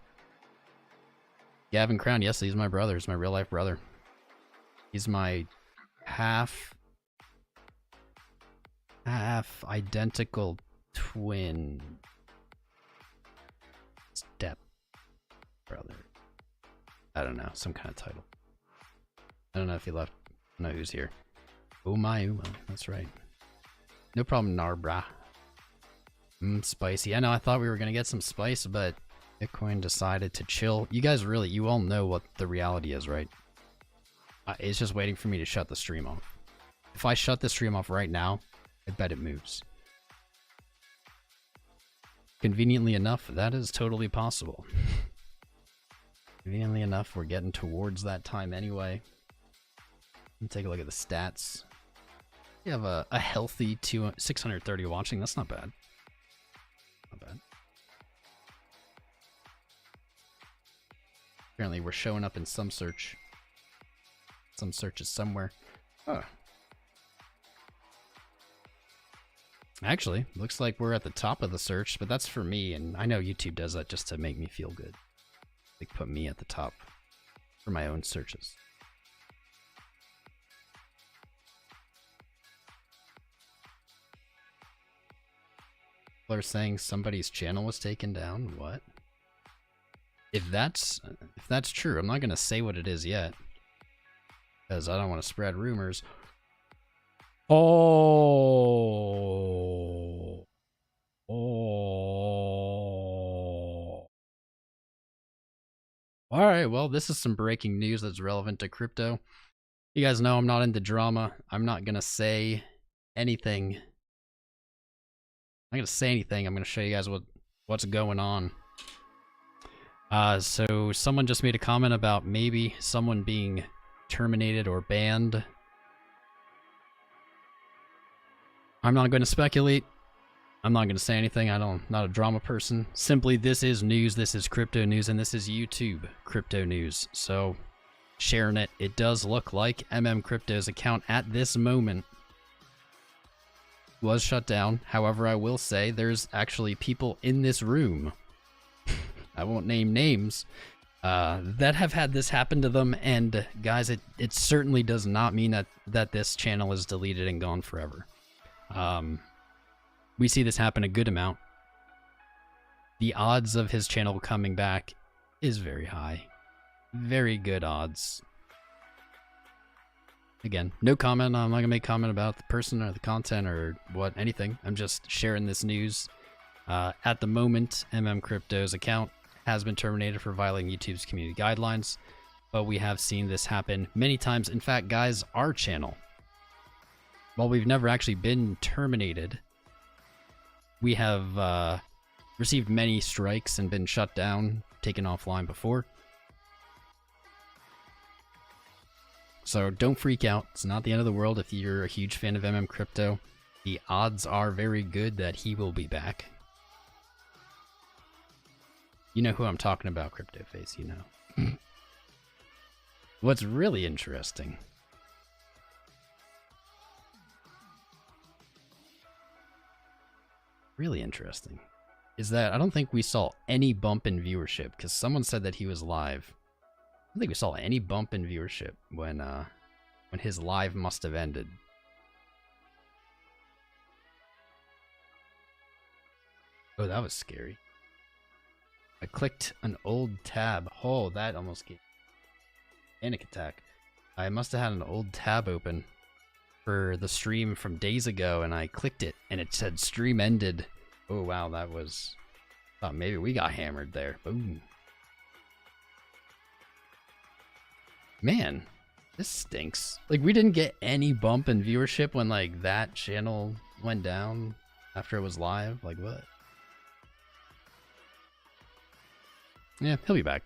Gavin Crown, yes, he's my brother. He's my real life brother. He's my half identical twin step brother. I don't know, some kind of title. I don't know if he left. I don't know who's here. Oh my, that's right. No problem, Narbra. Spicy. I know, I thought we were gonna get some spice, but Bitcoin decided to chill. You guys really, you all know what the reality is, right? It's just waiting for me to shut the stream off. If I shut the stream off right now, I bet it moves. Conveniently enough, that is totally possible. Conveniently enough, we're getting towards that time anyway. Let me take a look at the stats. We have a healthy 630 watching. That's not bad. Not bad. Apparently we're showing up in some search. Some searches somewhere. Oh. Actually, looks like we're at the top of the search, but that's for me, and I know YouTube does that just to make me feel good. They put me at the top for my own searches. People are saying somebody's channel was taken down. What? If that's true, I'm not gonna say what it is yet, because I don't want to spread rumors. Oh. Alright, well, this is some breaking news that's relevant to crypto. You guys know I'm not into drama. I'm not gonna say anything. I'm not gonna say anything. I'm gonna show you guys what's going on. So someone just made a comment about maybe someone being terminated or banned. I'm not going to speculate. I'm not going to say anything. I'm not a drama person. Simply, this is news. This is crypto news, and this is YouTube crypto news. So, sharing it. It does look like Crypto's account at this moment was shut down. However, I will say there's actually people in this room, I won't name names, that have had this happen to them. And guys, it certainly does not mean that this channel is deleted and gone forever. We see this happen a good amount. The odds of his channel coming back is very high. Very good odds. Again, no comment. I'm not gonna make comment about the person or the content or anything. I'm just sharing this news. At the moment, Crypto's account has been terminated for violating YouTube's community guidelines, but we have seen this happen many times. In fact, guys, our channel, while we've never actually been terminated, we have received many strikes and been shut down, taken offline before. So don't freak out. It's not the end of the world if you're a huge fan of Crypto. The odds are very good that he will be back. You know who I'm talking about, Crypto Face, you know. What's really interesting is that I don't think we saw any bump in viewership, because someone said that he was live. I don't think we saw any bump in viewership when his live must have ended. Oh, that was scary. I clicked an old tab. Oh, that almost gave me a panic attack. I must have had an old tab open for the stream from days ago, and I clicked it, and it said stream ended. Oh, wow, that was... thought maybe we got hammered there. Boom. Man, this stinks. Like, we didn't get any bump in viewership when, like, that channel went down after it was live. Like, what? Yeah, he'll be back.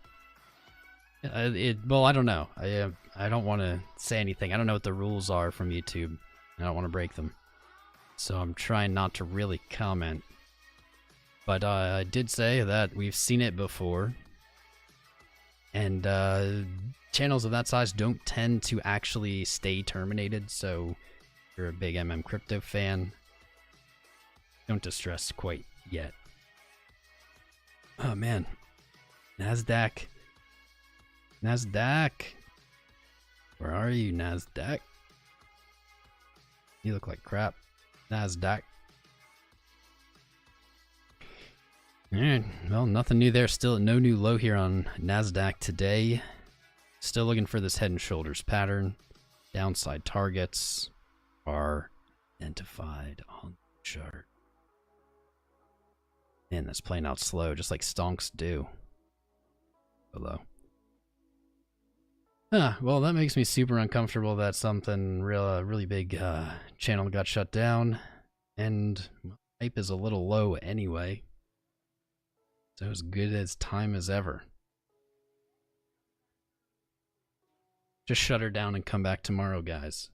Well, I don't know. I don't want to say anything. I don't know what the rules are from YouTube. I don't want to break them. so I'm trying not to really comment. But I did say that we've seen it before, and channels of that size don't tend to actually stay terminated, so if you're a big crypto fan, don't distress quite yet. Oh man, Nasdaq, where are you, Nasdaq? You look like crap, Nasdaq. Alright, well, nothing new there. Still no new low here on Nasdaq today. Still looking for this head and shoulders pattern. Downside targets are identified on the chart. Man, that's playing out slow, just like stonks do. Hello. Well, that makes me super uncomfortable that something really big channel got shut down. And hype is a little low anyway. So as good as time as ever. Just shut her down and come back tomorrow, guys.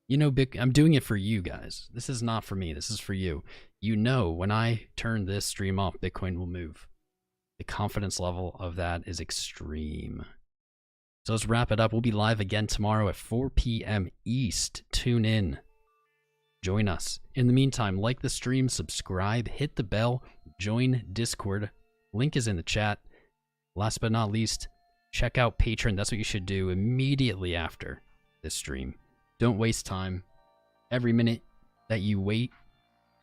You know, I'm doing it for you guys. This is not for me. This is for you. You know, when I turn this stream off, Bitcoin will move. The confidence level of that is extreme. So let's wrap it up. We'll be live again tomorrow at 4 p.m. East. Tune in. Join us. In the meantime, like the stream, subscribe, hit the bell, join Discord. Link is in the chat. Last but not least, check out Patreon. That's what you should do immediately after this stream. Don't waste time. Every minute that you wait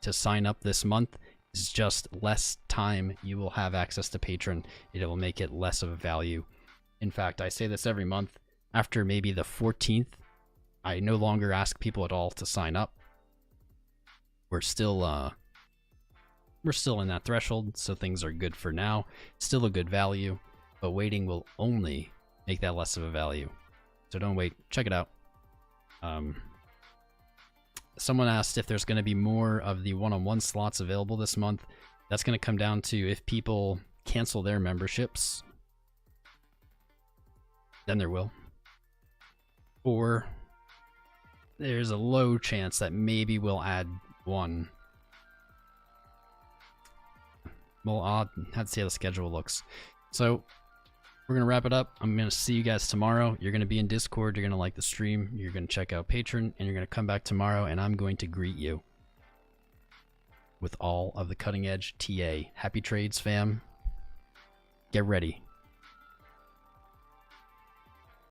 to sign up this month is just less time. You will have access to Patreon. It will make it less of a value. In fact, I say this every month. After maybe the 14th, I no longer ask people at all to sign up. We're still in that threshold, so things are good for now. Still a good value, but waiting will only make that less of a value. So don't wait. Check it out. Someone asked if there's going to be more of the one-on-one slots available this month. That's going to come down to if people cancel their memberships. Then there will. Or there's a low chance that maybe we'll add one. Well, I'll have to see how the schedule looks. So we're going to wrap it up. I'm going to see you guys tomorrow. You're going to be in Discord. You're going to like the stream. You're going to check out Patreon. And you're going to come back tomorrow. And I'm going to greet you with all of the cutting edge TA. Happy trades, fam. Get ready.